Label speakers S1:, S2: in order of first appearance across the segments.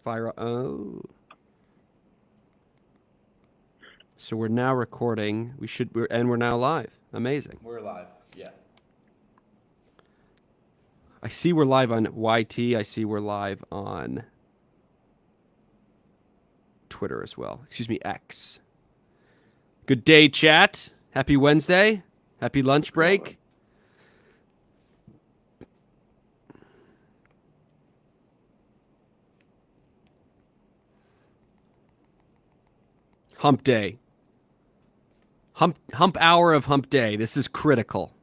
S1: Fire. Oh. So we're now recording. We're now live. Amazing.
S2: We're live. Yeah.
S1: I see we're live on YT. I see we're live on Twitter as well. Excuse me, X. Good day, chat. Happy Wednesday. Happy lunch break. Hump day. Hump hour of hump day. This is critical.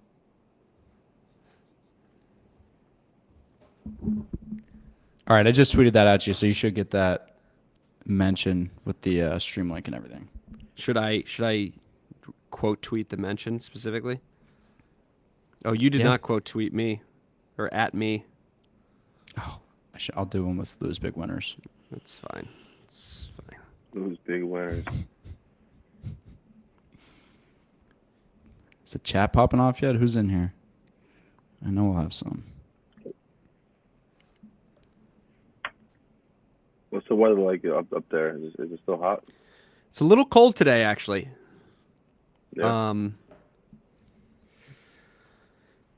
S2: All right, I just tweeted that out to you, so you should get that mention with the stream link and everything.
S1: Should I quote tweet the mention specifically? Oh, you did not quote tweet me or at me.
S2: Oh, I'll do one with Lose Big Winners.
S1: That's fine. It's fine.
S3: Lose big winners.
S2: Is the chat popping off yet? Who's in here? I know we'll have some.
S3: What's the weather like up there? Is it still hot?
S1: It's a little cold today, actually.
S3: Yeah.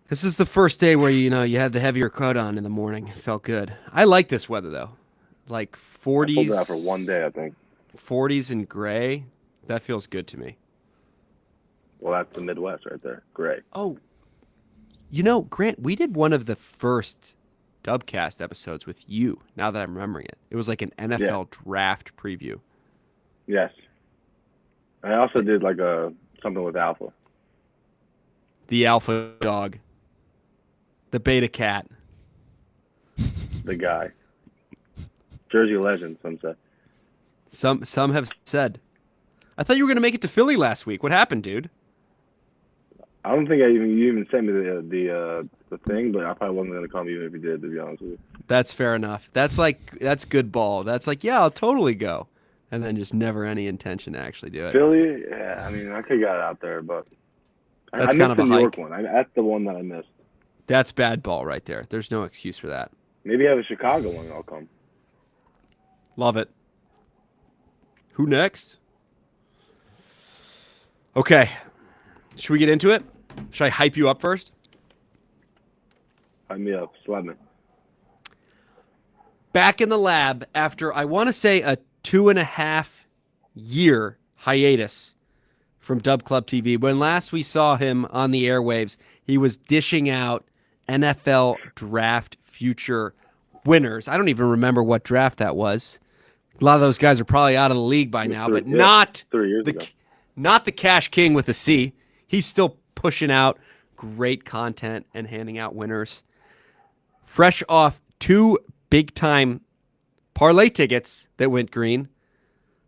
S1: This is the first day where you had the heavier coat on in the morning. It felt good. I like this weather though, like 40s.
S3: I pulled that for one day, I think.
S1: 40s and gray. That feels good to me.
S3: Well, that's the Midwest right there. Gray.
S1: Oh, Grant, we did one of the first DubCast episodes with you. Now that I'm remembering it, it was like an NFL draft preview.
S3: Yes. I also did like something with Alpha.
S1: The alpha dog. The beta cat.
S3: The guy. Jersey legend, some say.
S1: Some have said. I thought you were going to make it to Philly last week. What happened, dude?
S3: I don't think you even sent me the thing, but I probably wasn't going to come even if you did, to be honest with you.
S1: That's fair enough. That's good ball. That's like, yeah, I'll totally go. And then just never any intention to actually do it.
S3: Philly, yeah, I mean, I could have got it out there, but
S1: that's
S3: I
S1: kind
S3: missed
S1: of a
S3: the New York
S1: hike.
S3: one. That's the one that I missed.
S1: That's bad ball right there. There's no excuse for that.
S3: Maybe have a Chicago one and I'll come.
S1: Love it. Who next? Okay. Should we get into it? Should I hype you up first?
S3: Hype me up. Slap me.
S1: Back in the lab after, I want to say, a 2.5-year hiatus from DubClub TV. When last we saw him on the airwaves, he was dishing out NFL draft future winners. I don't even remember what draft that was. A lot of those guys are probably out of the league by now, but not
S3: 3 years ago.
S1: Not the Cash King with a C. He's still pushing out great content and handing out winners. Fresh off 2 big-time parlay tickets that went green,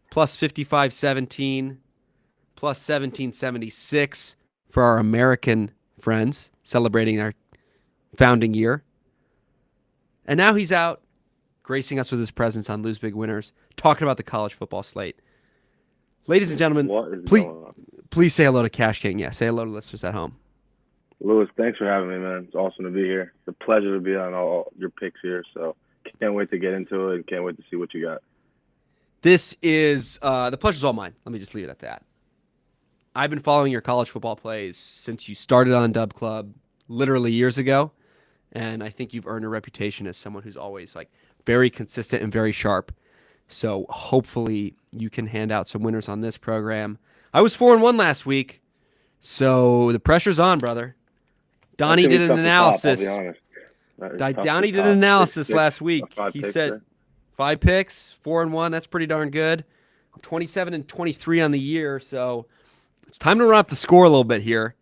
S1: plus 55-17, plus 1776 for our American friends celebrating our founding year. And now he's out gracing us with his presence on Lose Big Winners, talking about the college football slate. Ladies and gentlemen, please say hello to Cash King. Yeah, say hello to listeners at home.
S3: Lewis, thanks for having me, man. It's awesome to be here. It's a pleasure to be on all your picks here. So can't wait to get into it and can't wait to see what you got.
S1: This is the pleasure's all mine. Let me just leave it at that. I've been following your college football plays since you started on DubClub literally years ago, and I think you've earned a reputation as someone who's always like very consistent and very sharp. So hopefully you can hand out some winners on this program. I was 4-1 last week, so the pressure's on, brother. Donnie did an analysis. Donnie did an analysis last week. He said 5 picks, 4-1. That's pretty darn good. 27-23 on the year, so it's time to run up the score a little bit here.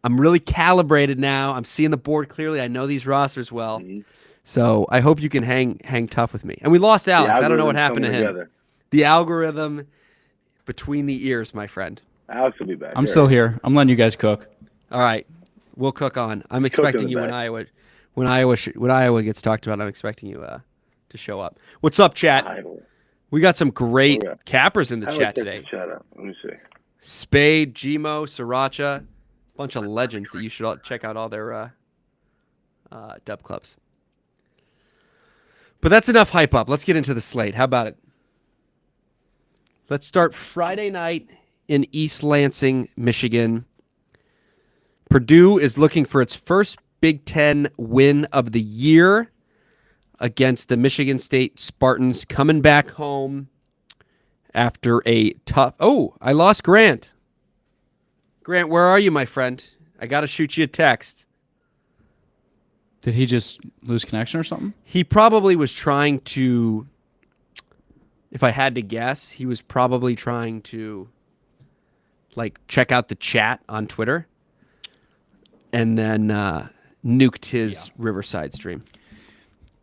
S1: I'm really calibrated now. I'm seeing the board clearly. I know these rosters well. Mm-hmm. So I hope you can hang tough with me. And we lost Alex. I don't know what happened to him. Together. The algorithm between the ears, my friend.
S3: Alex will be back.
S2: I'm still here. I'm letting you guys cook.
S1: All right. We'll cook on. I'm expecting you when Iowa gets talked about. I'm expecting you to show up. What's up, chat? We got some great cappers in the chat today.
S3: Let me see.
S1: Spade, Gmo, Sriracha, bunch of legends that you should check out all their dub clubs. But that's enough hype up. Let's get into the slate. How about it? Let's start Friday night in East Lansing, Michigan. Purdue is looking for its first Big Ten win of the year against the Michigan State Spartans, coming back home after a tough... Oh, I lost Grant. Grant, where are you, my friend? I got to shoot you a text.
S2: Did he just lose connection or something?
S1: He probably was trying to... If I had to guess, he was probably trying to check out the chat on Twitter and then nuked his Riverside stream.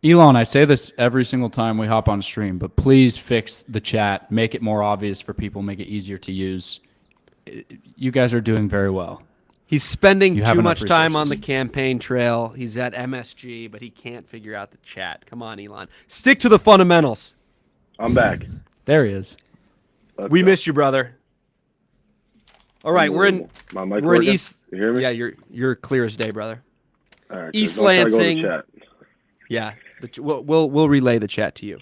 S2: Elon, I say this every single time we hop on stream, but please fix the chat. Make it more obvious for people. Make it easier to use. You guys are doing very well.
S1: He's spending too much time
S2: resources
S1: on the campaign trail. He's at MSG, but he can't figure out the chat. Come on, Elon. Stick to the fundamentals.
S3: I'm back.
S2: There he is.
S1: We missed you, brother. All right, we're in East.
S3: You hear me?
S1: Yeah, you're clear as day, brother.
S3: All right,
S1: East
S3: don't try to go to the
S1: Lansing.
S3: chat.
S1: Yeah, we'll relay the chat to you.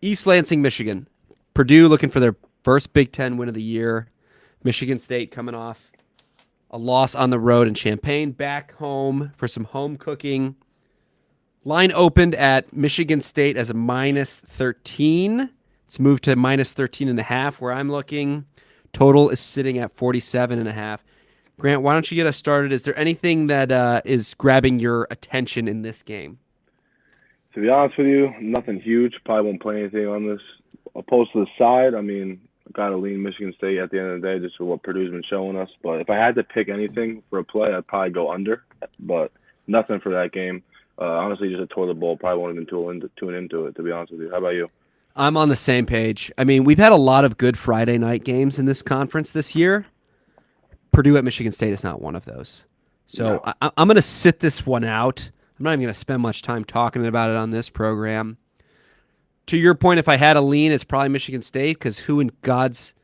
S1: East Lansing, Michigan. Purdue looking for their first Big Ten win of the year. Michigan State coming off a loss on the road in Champaign, back home for some home cooking. Line opened at Michigan State as a -13. It's moved to -13.5 where I'm looking. Total is sitting at 47.5. Grant, why don't you get us started? Is there anything that is grabbing your attention in this game?
S3: To be honest with you, nothing huge. Probably won't play anything on this. Opposed to the side, I mean, I got to lean Michigan State at the end of the day just for what Purdue's been showing us. But if I had to pick anything for a play, I'd probably go under. But nothing for that game. Honestly, just a toilet bowl. Probably won't even tune into it, to be honest with you. How about you?
S1: I'm on the same page. I mean, we've had a lot of good Friday night games in this conference this year. Purdue at Michigan State is not one of those. So no. I'm going to sit this one out. I'm not even going to spend much time talking about it on this program. To your point, if I had a lean, it's probably Michigan State, because who in God's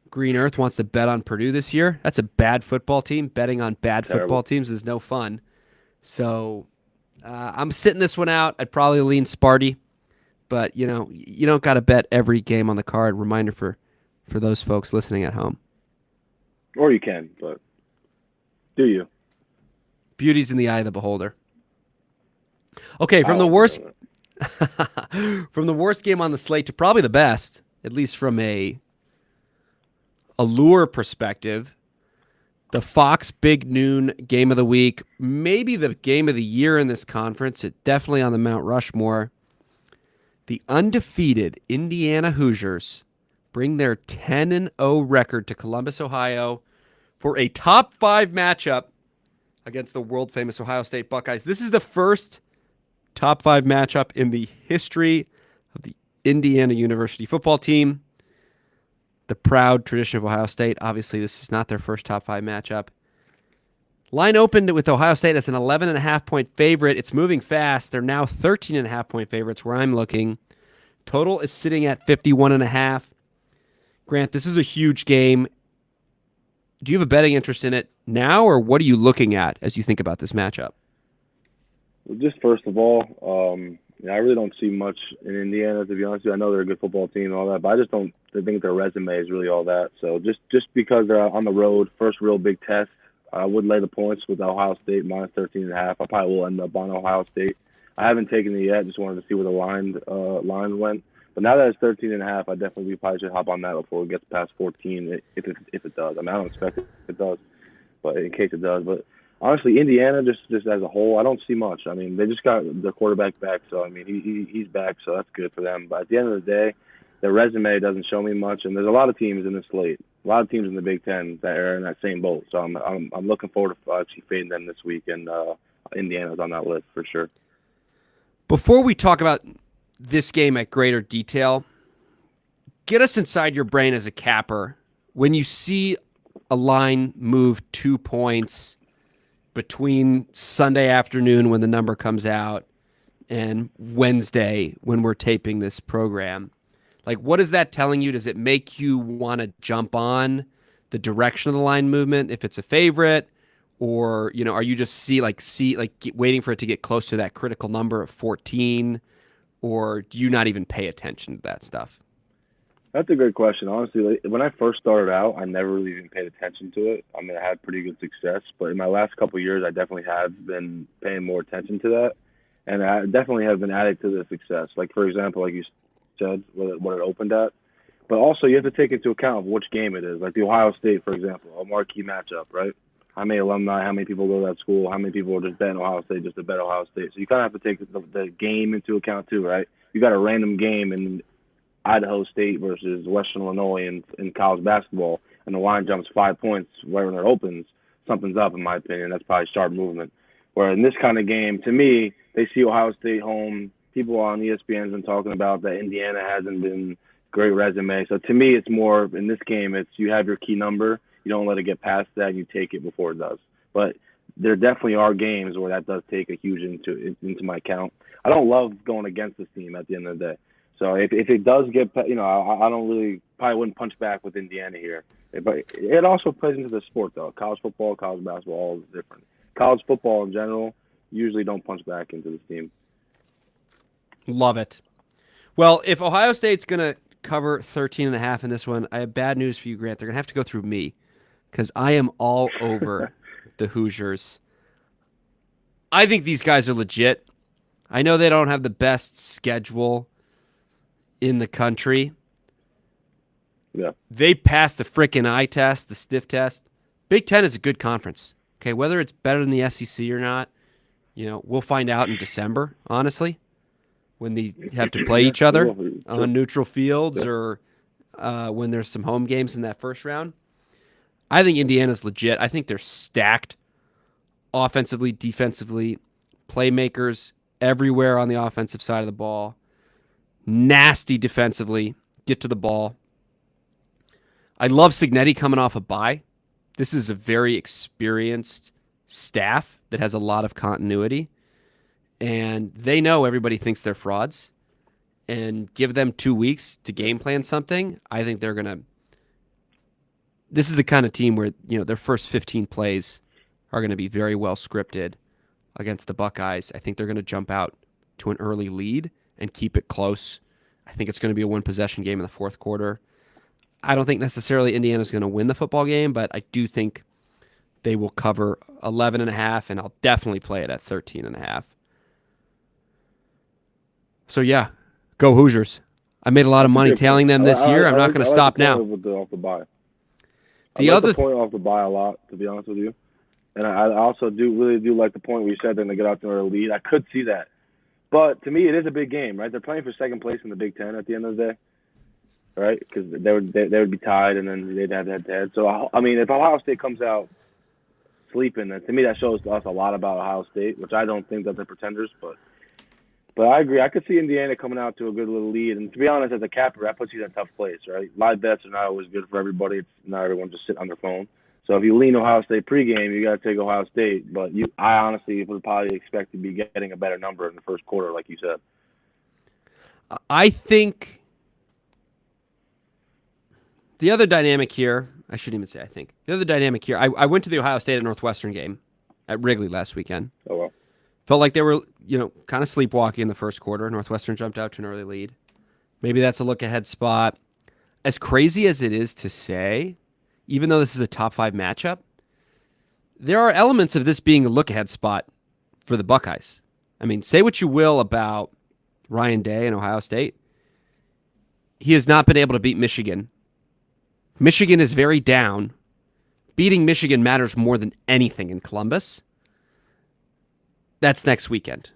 S1: green earth wants to bet on Purdue this year? That's a bad football team. Betting on bad football teams is no fun. So I'm sitting this one out. I'd probably lean Sparty. But, you don't got to bet every game on the card. Reminder for those folks listening at home.
S3: Or you can, but do you?
S1: Beauty's in the eye of the beholder. Okay, from the worst game on the slate to probably the best, at least from a lure perspective, the Fox Big Noon game of the week, maybe the game of the year in this conference. It's definitely on the Mount Rushmore. The undefeated Indiana Hoosiers bring their 10-0 record to Columbus, Ohio, for a top 5 matchup against the world-famous Ohio State Buckeyes. This is the first top 5 matchup in the history of the Indiana University football team. The proud tradition of Ohio State. Obviously, this is not their first top 5 matchup. Line opened with Ohio State as an 11.5-point favorite. It's moving fast. They're now 13.5-point favorites where I'm looking. Total is sitting at 51.5. Grant, this is a huge game. Do you have a betting interest in it now, or what are you looking at as you think about this matchup?
S3: Well, just first of all, I really don't see much in Indiana, to be honest with you. I know they're a good football team and all that, but I just don't think their resume is really all that. So just because they're on the road, first real big test, I would lay the points with Ohio State -13.5. I probably will end up on Ohio State. I haven't taken it yet. Just wanted to see where the line went. But now that it's 13.5, I definitely probably should hop on that before it gets past 14, if it does. I mean, I don't expect it does, but in case it does. But honestly, Indiana, just as a whole, I don't see much. I mean, they just got the quarterback back, so I mean, he's back, so that's good for them. But at the end of the day, their resume doesn't show me much, and there's a lot of teams in this slate, a lot of teams in the Big Ten that are in that same boat. So I'm looking forward to actually fading them this week, and Indiana's on that list for sure.
S1: Before we talk about this game at greater detail, get us inside your brain as a capper. When you see a line move 2 points between Sunday afternoon when the number comes out and Wednesday when we're taping this program, like, what is that telling you? Does it make you want to jump on the direction of the line movement if it's a favorite? or are you just waiting for it to get close to that critical number of 14, or do you not even pay attention to that stuff?
S3: That's a good question. Honestly, like, when I first started out, I never really even paid attention to it. I mean, I had pretty good success, but in my last couple of years, I definitely have been paying more attention to that, and I definitely have been adding to the success. Like for example, like you said, what it opened at, but also you have to take into account which game it is. Like the Ohio State, for example, a marquee matchup, right? How many alumni, how many people go to that school, how many people are just betting Ohio State just to bet Ohio State. So you kind of have to take the game into account too, right? You got a random game in Idaho State versus Western Illinois in college basketball, and the line jumps 5 points right when it opens. Something's up, in my opinion. That's probably sharp movement. Where in this kind of game, to me, they see Ohio State home. People on ESPN have been talking about that Indiana hasn't been great resume. So to me, it's more in this game. It's you have your key number. You don't let it get past that. You take it before it does. But there definitely are games where that does take a huge into my account. I don't love going against this team at the end of the day. So if it does get, I don't really probably wouldn't punch back with Indiana here. But it also plays into the sport though. College football, college basketball, all is different. College football in general usually don't punch back into this team.
S1: Love it. Well, if Ohio State's gonna cover 13.5 in this one, I have bad news for you, Grant. They're gonna have to go through me because I am all over the Hoosiers. I think these guys are legit. I know they don't have the best schedule in the country.
S3: Yeah.
S1: They passed the frickin' eye test, the stiff test. Big Ten is a good conference. Okay, whether it's better than the SEC or not, we'll find out in December, honestly, when they have to play each other on neutral fields or when there's some home games in that first round. I think Indiana's legit. I think they're stacked offensively, defensively, playmakers everywhere on the offensive side of the ball. Nasty defensively, get to the ball. I love Cignetti coming off a bye. This is a very experienced staff that has a lot of continuity, and they know everybody thinks they're frauds. And give them 2 weeks to game plan something. I think they're gonna. This is the kind of team where their first 15 plays are going to be very well scripted against the Buckeyes. I think they're going to jump out to an early lead and keep it close. I think it's going to be a one-possession game in the fourth quarter. I don't think necessarily Indiana's going to win the football game, but I do think they will cover 11.5, and I'll definitely play it at 13.5. So, yeah, go Hoosiers. I made a lot of money tailing them this year. I'm not going to stop now.
S3: Off the bye.
S1: The
S3: I like
S1: other
S3: the point off the bye a lot, to be honest with you. And I also really do like the point where you said they're going to get out to a lead. I could see that. But to me, it is a big game, right? They're playing for second place in the Big Ten at the end of the day, right? Because they would be tied, and then they'd have head-to-head. So, I mean, if Ohio State comes out sleeping, then to me that shows us a lot about Ohio State, which I don't think that they're pretenders. But I agree. I could see Indiana coming out to a good little lead. And to be honest, as a capper, that puts you in a tough place, right? Live bets are not always good for everybody. It's not everyone just sitting on their phone. So if you lean Ohio State pregame, you got to take Ohio State. But I honestly would probably expect to be getting a better number in the first quarter, like you said.
S1: I think the other dynamic here, I shouldn't even say I think. The other dynamic here, I went to the Ohio State at Northwestern game at Wrigley last weekend.
S3: Oh, well.
S1: Felt like they were, kind of sleepwalking in the first quarter. Northwestern jumped out to an early lead. Maybe that's a look-ahead spot. As crazy as it is to say, even though this is a top 5 matchup, there are elements of this being a look-ahead spot for the Buckeyes. I mean, say what you will about Ryan Day and Ohio State. He has not been able to beat Michigan. Michigan is very down. Beating Michigan matters more than anything in Columbus. That's next weekend.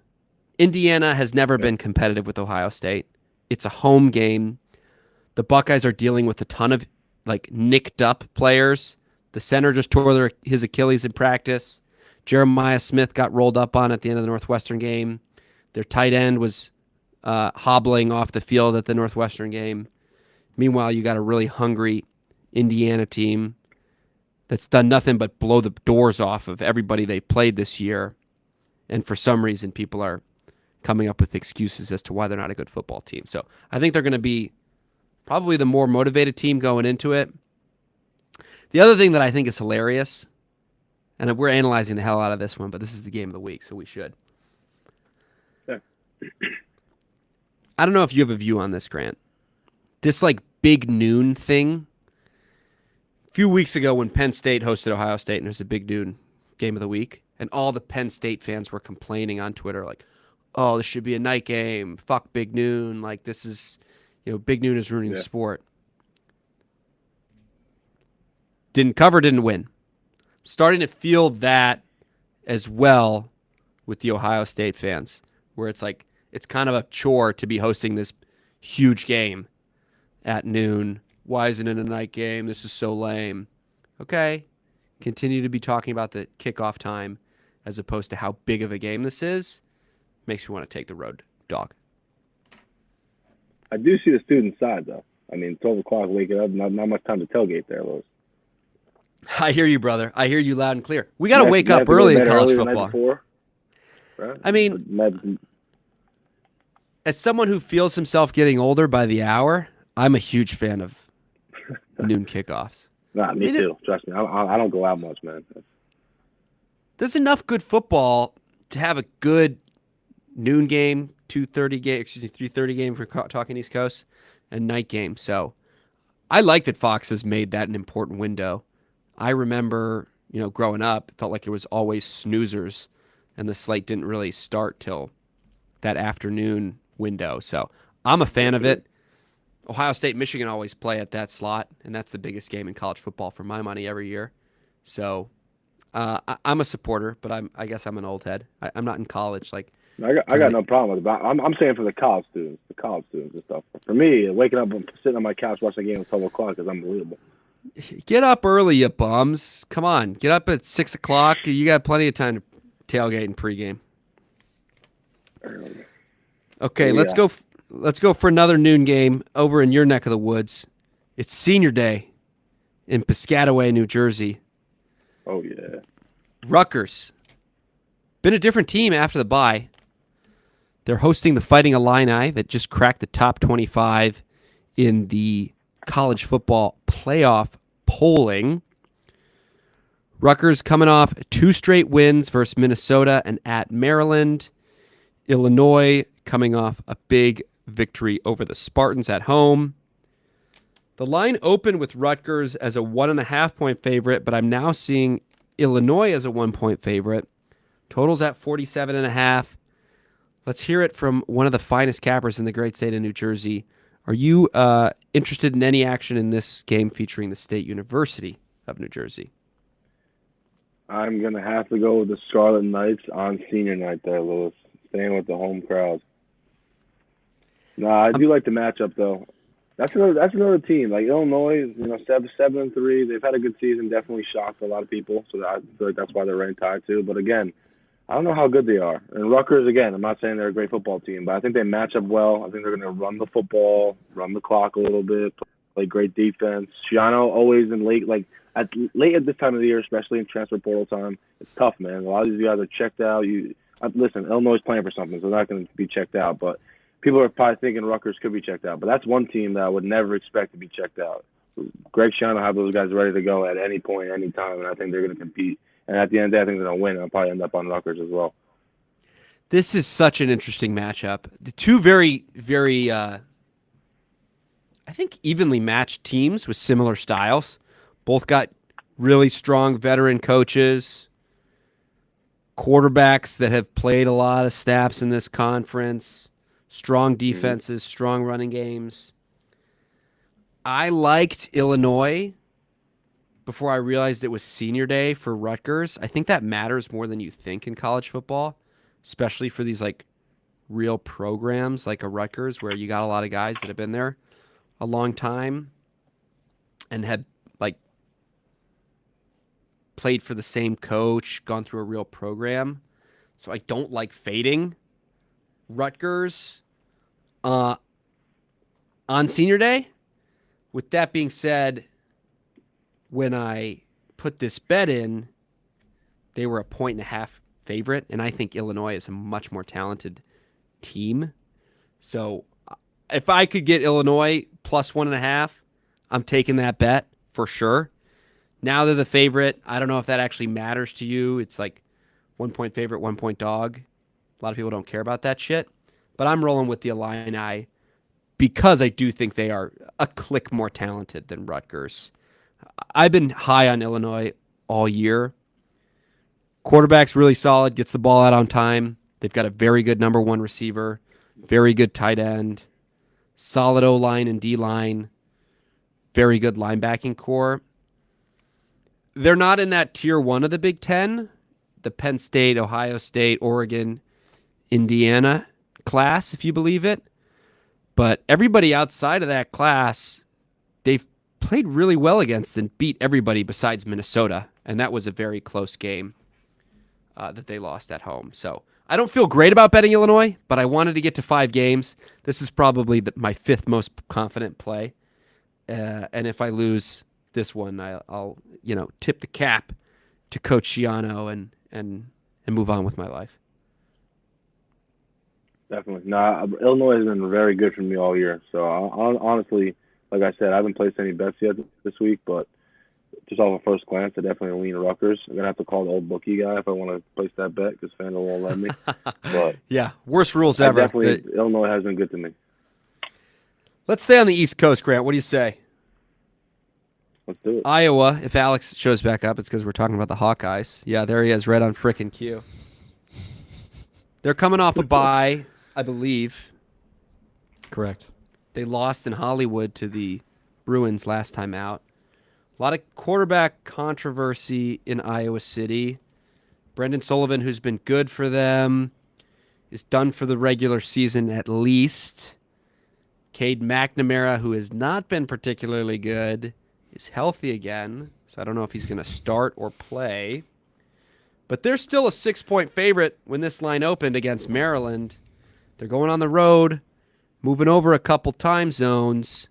S1: Indiana has never been competitive with Ohio State. It's a home game. The Buckeyes are dealing with a ton of nicked up players. The center just tore his Achilles in practice. Jeremiah Smith got rolled up on at the end of the Northwestern game. Their tight end was hobbling off the field at the Northwestern game. Meanwhile, you got a really hungry Indiana team that's done nothing but blow the doors off of everybody they played this year. And for some reason, people are coming up with excuses as to why they're not a good football team. So I think they're going to be probably the more motivated team going into it. The other thing that I think is hilarious, And we're analyzing the hell out of this one, but this is the game of the week, so we should.
S3: Yeah.
S1: I don't know if you have a view on this, Grant. This like big noon thing. A few weeks ago when Penn State hosted Ohio State and it was a big noon game of the week, and all the Penn State fans were complaining on Twitter like, oh, this should be a night game. Fuck big noon. Like this is, big noon is ruining the sport. Didn't cover, didn't win. Starting to feel that as well with the Ohio State fans, where it's like it's kind of a chore to be hosting this huge game at noon. Why isn't it a night game? This is so lame. Okay. Continue to be talking about the kickoff time as opposed to how big of a game this is. Makes me want to take the road dog.
S3: I do see the student side, though. I mean, 12 o'clock, waking up, not much time to tailgate there, Louis.
S1: I hear you, brother. I hear you loud and clear. We got to wake up early in college football.
S3: Before, right?
S1: I mean, as someone who feels himself getting older by the hour, I'm a huge fan of noon kickoffs.
S3: Nah, me too. Trust me. I don't go out much, man.
S1: There's enough good football to have a good noon game, 3:30 game for talking East Coast, and night game. So I like that Fox has made that an important window. I remember, growing up, it felt like it was always snoozers, and the slate didn't really start till that afternoon window. So I'm a fan of it. Ohio State, Michigan always play at that slot, and that's the biggest game in college football for my money every year. So I'm a supporter, but I guess I'm an old head. I'm not in college. Like
S3: I got no problem with it. But I'm saying for the college students and stuff. For me, waking up and sitting on my couch watching the game at 12 o'clock is unbelievable.
S1: Get up early, you bums. Come on. Get up at 6 o'clock. You got plenty of time to tailgate and pregame. Okay,
S3: yeah.
S1: Let's go for another noon game over in your neck of the woods. It's senior day in Piscataway, New Jersey.
S3: Oh, yeah.
S1: Rutgers. Been a different team after the bye. They're hosting the Fighting Illini that just cracked the top 25 in the college football playoff polling. Rutgers coming off 2 straight wins versus Minnesota and at Maryland. Illinois coming off a big victory over the Spartans at home. The line opened with Rutgers as a 1.5-point favorite, but I'm now seeing Illinois as a 1-point favorite. Total's at 47.5. Let's hear it from one of the finest cappers in the great state of New Jersey. Are you interested in any action in this game featuring the State University of New Jersey?
S3: I'm going to have to go with the Scarlet Knights on senior night there, Louis. Staying with the home crowd. I do like the matchup, though. That's another team. Like Illinois, 7-3. They've had a good season, definitely shocked a lot of people. So I feel like that's why they're ranked high, too. But again, I don't know how good they are. And Rutgers, again, I'm not saying they're a great football team, but I think they match up well. I think they're going to run the football, run the clock a little bit, play great defense. Schiano always in late at this time of the year, especially in transfer portal time, it's tough, man. A lot of these guys are checked out. Listen, Illinois is playing for something, so they're not going to be checked out. But people are probably thinking Rutgers could be checked out. But that's one team that I would never expect to be checked out. Greg Schiano will have those guys ready to go at any point, any time, and I think they're going to compete. And at the end of the day, I think they're going to win. I'll probably end up on Rutgers as well.
S1: This is such an interesting matchup. The two very, very, I think, evenly matched teams with similar styles. Both got really strong veteran coaches, quarterbacks that have played a lot of snaps in this conference, strong defenses, strong running games. I liked Illinois before I realized it was senior day for Rutgers. I think that matters more than you think in college football, especially for these like real programs like a Rutgers where you got a lot of guys that have been there a long time and have like played for the same coach, gone through a real program. So I don't like fading Rutgers on senior day. With that being said, when I put this bet in, they were a 1.5 favorite, and I think Illinois is a much more talented team. So if I could get Illinois plus 1.5, I'm taking that bet for sure. Now they're the favorite. I don't know if that actually matters to you. It's like 1-point favorite, 1-point dog. A lot of people don't care about that shit. But I'm rolling with the Illini because I do think they are a click more talented than Rutgers. I've been high on Illinois all year. Quarterback's really solid, gets the ball out on time. They've got a very good number one receiver, very good tight end, solid O-line and D-line, very good linebacking core. They're not in that tier one of the Big Ten, the Penn State, Ohio State, Oregon, Indiana class, if you believe it. But everybody outside of that class, they've played really well against and beat everybody besides Minnesota. And that was a very close game that they lost at home. So I don't feel great about betting Illinois, but I wanted to get to 5 games. This is probably my 5th most confident play. And if I lose this one, I'll tip the cap to Coach Schiano and move on with my life.
S3: Definitely. Nah, Illinois has been very good for me all year. So honestly, like I said, I haven't placed any bets yet this week, but just off a first glance, I definitely lean Rutgers. I'm going to have to call the old bookie guy if I want to place that bet because FanDuel won't let me. But
S1: yeah, worst rules ever.
S3: Illinois has been good to me.
S1: Let's stay on the East Coast, Grant. What do you say?
S3: Let's do it.
S1: Iowa, if Alex shows back up, it's because we're talking about the Hawkeyes. Yeah, there he is, right on frickin' cue. They're coming off a bye, I believe.
S2: Correct.
S1: They lost in Hollywood to the Bruins last time out. A lot of quarterback controversy in Iowa City. Brendan Sullivan, who's been good for them, is done for the regular season at least. Cade McNamara, who has not been particularly good, is healthy again. So I don't know if he's going to start or play. But they're still a 6-point favorite when this line opened against Maryland. They're going on the road, moving over a couple time zones.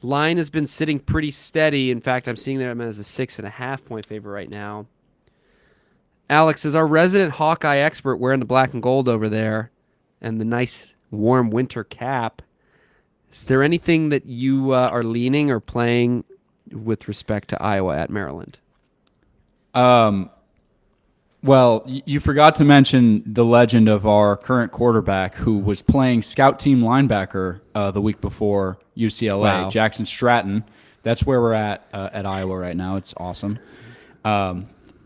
S1: Line has been sitting pretty steady. In fact, I'm seeing them as a 6.5-point favorite right now. Alex, is our resident Hawkeye expert wearing the black and gold over there and the nice warm winter cap? Is there anything that you are leaning or playing with respect to Iowa at Maryland?
S2: Well, you forgot to mention the legend of our current quarterback who was playing scout team linebacker the week before UCLA,
S1: Wow.
S2: Jackson Stratton. That's where we're at Iowa right now. It's awesome. That's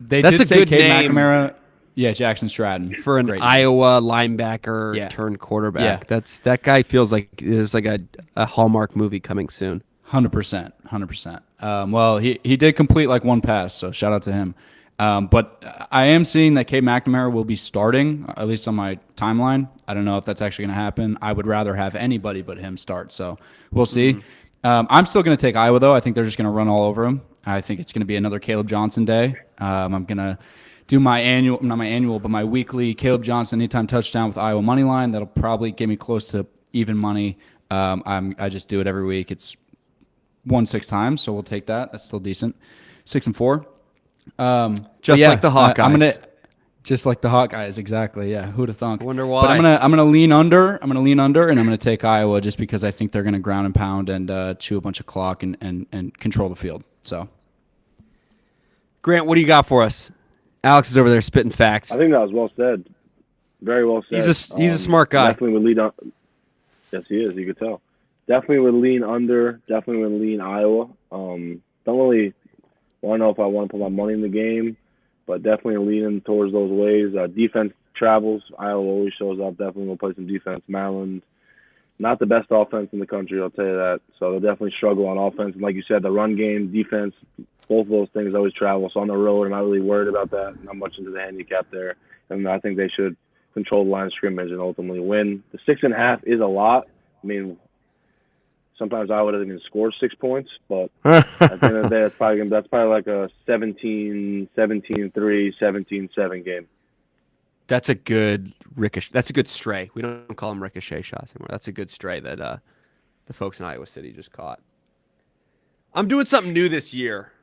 S1: a good name.
S2: McNamara. Yeah, Jackson Stratton.
S1: For an Iowa linebacker turned quarterback.
S2: Yeah.
S1: That guy feels like there's like a Hallmark movie coming soon.
S2: 100%. Well, he did complete like one pass, so shout out to him. But I am seeing that Cade McNamara will be starting, at least on my timeline. I don't know if that's actually going to happen. I would rather have anybody but him start, so we'll see. Mm-hmm. I'm still going to take Iowa, though. I think they're just going to run all over him. I think it's going to be another Caleb Johnson day. I'm going to do my weekly Caleb Johnson anytime touchdown with Iowa money line. That'll probably get me close to even money. I just do it every week. It's 1-6 times, so we'll take that. That's still decent. 6 and 4.
S1: Just like the Hawkeyes.
S2: Just like the Hawkeyes, exactly. Yeah, who'd have thunk?
S1: Wonder why.
S2: But I'm gonna lean under. and I'm gonna take Iowa just because I think they're gonna ground and pound and chew a bunch of clock and control the field. So,
S1: Grant, what do you got for us? Alex is over there spitting facts.
S3: I think that was well said. Very well said.
S1: He's a smart guy.
S3: Definitely would lead on. Yes, he is. You could tell. Definitely would lean under. Definitely would lean Iowa. Don't really want to know if I want to put my money in the game, but definitely leaning towards those ways. Defense travels. Iowa always shows up. Definitely will play some defense. Maryland, not the best offense in the country, I'll tell you that. So they'll definitely struggle on offense. And like you said, the run game, defense, both of those things always travel. So on the road, I'm not really worried about that. Not much into the handicap there. And I think they should control the line of scrimmage and ultimately win. The 6.5 is a lot. I mean, sometimes Iowa doesn't even score 6 points, but at the end of the day, that's probably like a 17-3, 17-7 game.
S1: That's a good ricochet. That's a good stray. We don't call them ricochet shots anymore. That's a good stray that the folks in Iowa City just caught. I'm doing something new this year.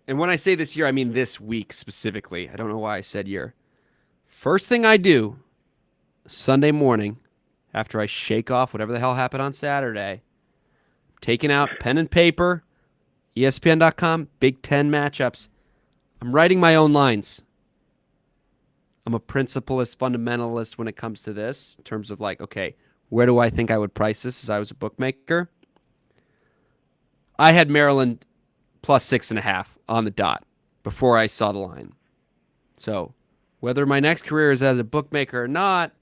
S1: And when I say this year, I mean this week specifically. I don't know why I said year. First thing I do Sunday morning after I shake off whatever the hell happened on Saturday, taking out pen and paper ESPN.com, Big Ten matchups. I'm writing my own lines. I'm a principalist, fundamentalist when it comes to this, in terms of like, okay, where do I think I would price this as I was a bookmaker? I had Maryland plus 6.5 on the dot before I saw the line. So whether my next career is as a bookmaker or not,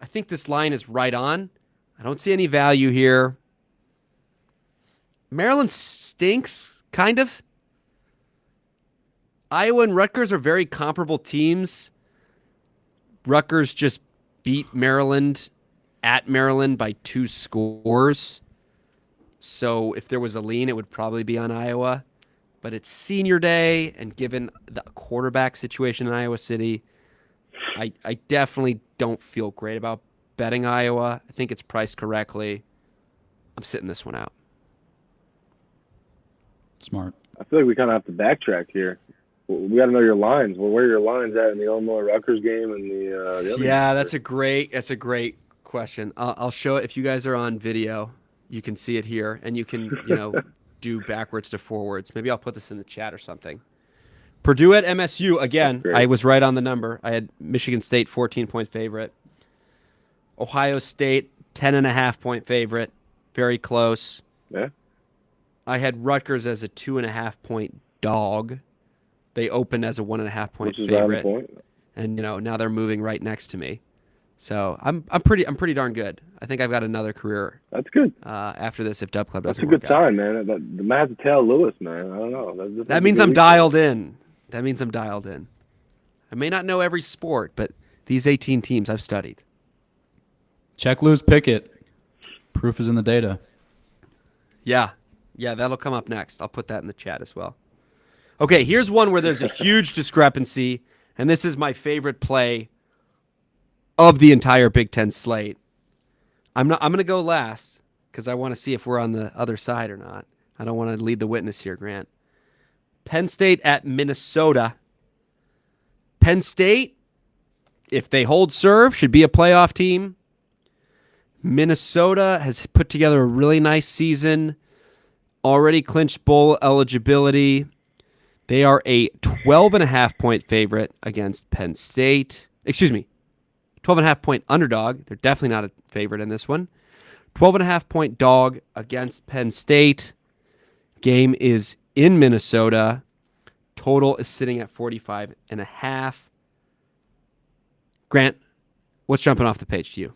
S1: I think this line is right on. I don't see any value here. Maryland stinks, kind of. Iowa and Rutgers are very comparable teams. Rutgers just beat Maryland at Maryland by 2 scores. So if there was a lean, it would probably be on Iowa. But it's senior day, and given the quarterback situation in Iowa City, I definitely don't feel great about betting Iowa. I think it's priced correctly. I'm sitting this one out.
S2: Smart.
S3: I feel like we kind of have to backtrack here. We got to know your lines. Well, where are your lines at in the Illinois Rutgers game and the other
S1: Yeah,
S3: game?
S1: that's a great question. I'll show it if you guys are on video. You can see it here, and you can do backwards to forwards. Maybe I'll put this in the chat or something. Purdue at MSU again. I was right on the number. I had Michigan State 14-point favorite. Ohio State 10.5-point favorite. Very close.
S3: Yeah.
S1: I had Rutgers as a 2.5-point dog. They opened as a 1.5-point favorite,
S3: point.
S1: and now they're moving right next to me. So I'm pretty darn good. I think I've got another career.
S3: That's good.
S1: After this, if DubClub doesn't
S3: That's a
S1: work
S3: good sign, man. The man has to tell Lewis, man. I don't know.
S1: That means I'm dialed in. That means I'm dialed in. I may not know every sport, but these 18 teams I've studied.
S2: Check Lou's Pickett. Proof is in the data.
S1: Yeah, that'll come up next. I'll put that in the chat as well. Okay, here's one where there's a huge discrepancy, and this is my favorite play of the entire Big Ten slate. I'm going to go last because I want to see if we're on the other side or not. I don't want to lead the witness here, Grant. Penn State at Minnesota. Penn State, if they hold serve, should be a playoff team. Minnesota has put together a really nice season, already clinched bowl eligibility. They are a 12.5-point favorite against Penn State. 12.5-point underdog. They're definitely not a favorite in this one. 12.5-point dog against Penn State. Game is in Minnesota. Total is sitting at 45.5. Grant, what's jumping off the page to you?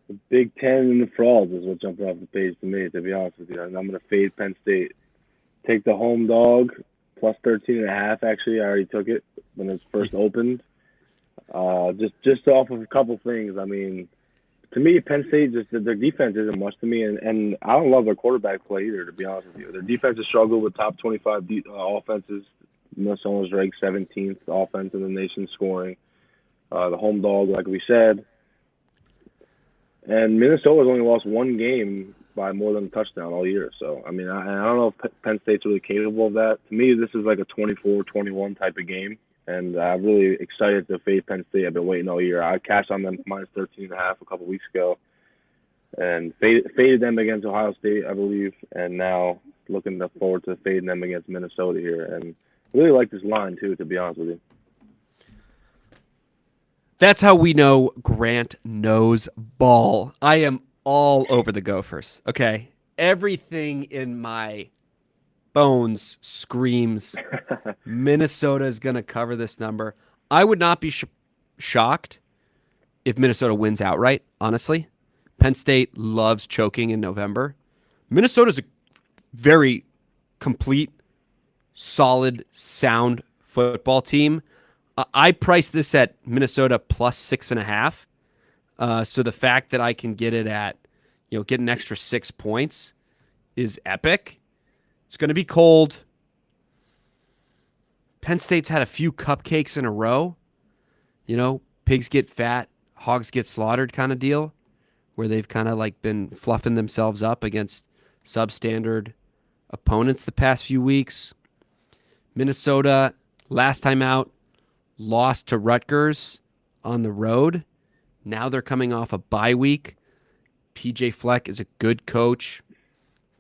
S3: The Big Ten and the frauds is what's jumping off the page to me, to be honest with you. And I'm going to fade Penn State. Take the home dog, plus 13.5, actually. I already took it when it first opened. Just off of a couple things. I mean, to me, Penn State, just their defense isn't much to me. And I don't love their quarterback play either, to be honest with you. Their defense has struggled with top 25 offenses. Minnesota's ranked 17th offense in the nation scoring. The home dog, like we said. And Minnesota's only lost one game by more than a touchdown all year. So, I mean, I don't know if Penn State's really capable of that. To me, this is like a 24-21 type of game. And I'm really excited to fade Penn State. I've been waiting all year. I cashed on them minus 13.5 a couple weeks ago. And faded them against Ohio State, I believe. And now looking forward to fading them against Minnesota here. And I really like this line, too, to be honest with you.
S1: That's how we know Grant knows ball. I am all over the Gophers, okay? Everything in my bones screams Minnesota is going to cover this number. I would not be shocked if Minnesota wins outright, honestly. Penn State loves choking in November. Minnesota's a very complete, solid, sound football team. I priced this at Minnesota plus 6.5. So the fact that I can get it at, get an extra 6 points is epic. It's going to be cold. Penn State's had a few cupcakes in a row. Pigs get fat, hogs get slaughtered kind of deal, where they've kind of like been fluffing themselves up against substandard opponents the past few weeks. Minnesota, last time out, lost to Rutgers on the road. Now they're coming off a bye week. PJ Fleck is a good coach.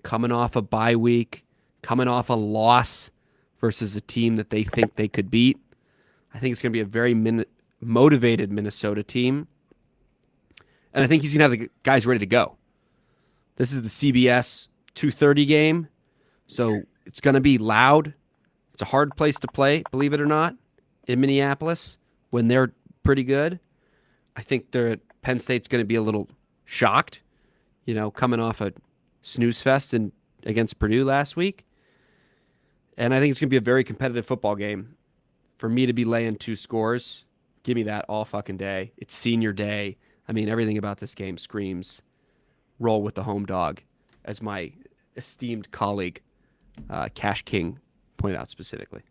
S1: coming off a bye week, coming off a loss versus a team that they think they could beat. I think it's going to be a very motivated Minnesota team. And I think he's going to have the guys ready to go. This is the CBS 2:30 game, so it's going to be loud. It's a hard place to play, believe it or not, in Minneapolis when they're pretty good. I think Penn State's going to be a little shocked, coming off a snooze fest against Purdue last week. And I think it's going to be a very competitive football game. For me to be laying 2 scores, give me that all fucking day. It's senior day. I mean, everything about this game screams roll with the home dog, as my esteemed colleague, Cash King, pointed out specifically.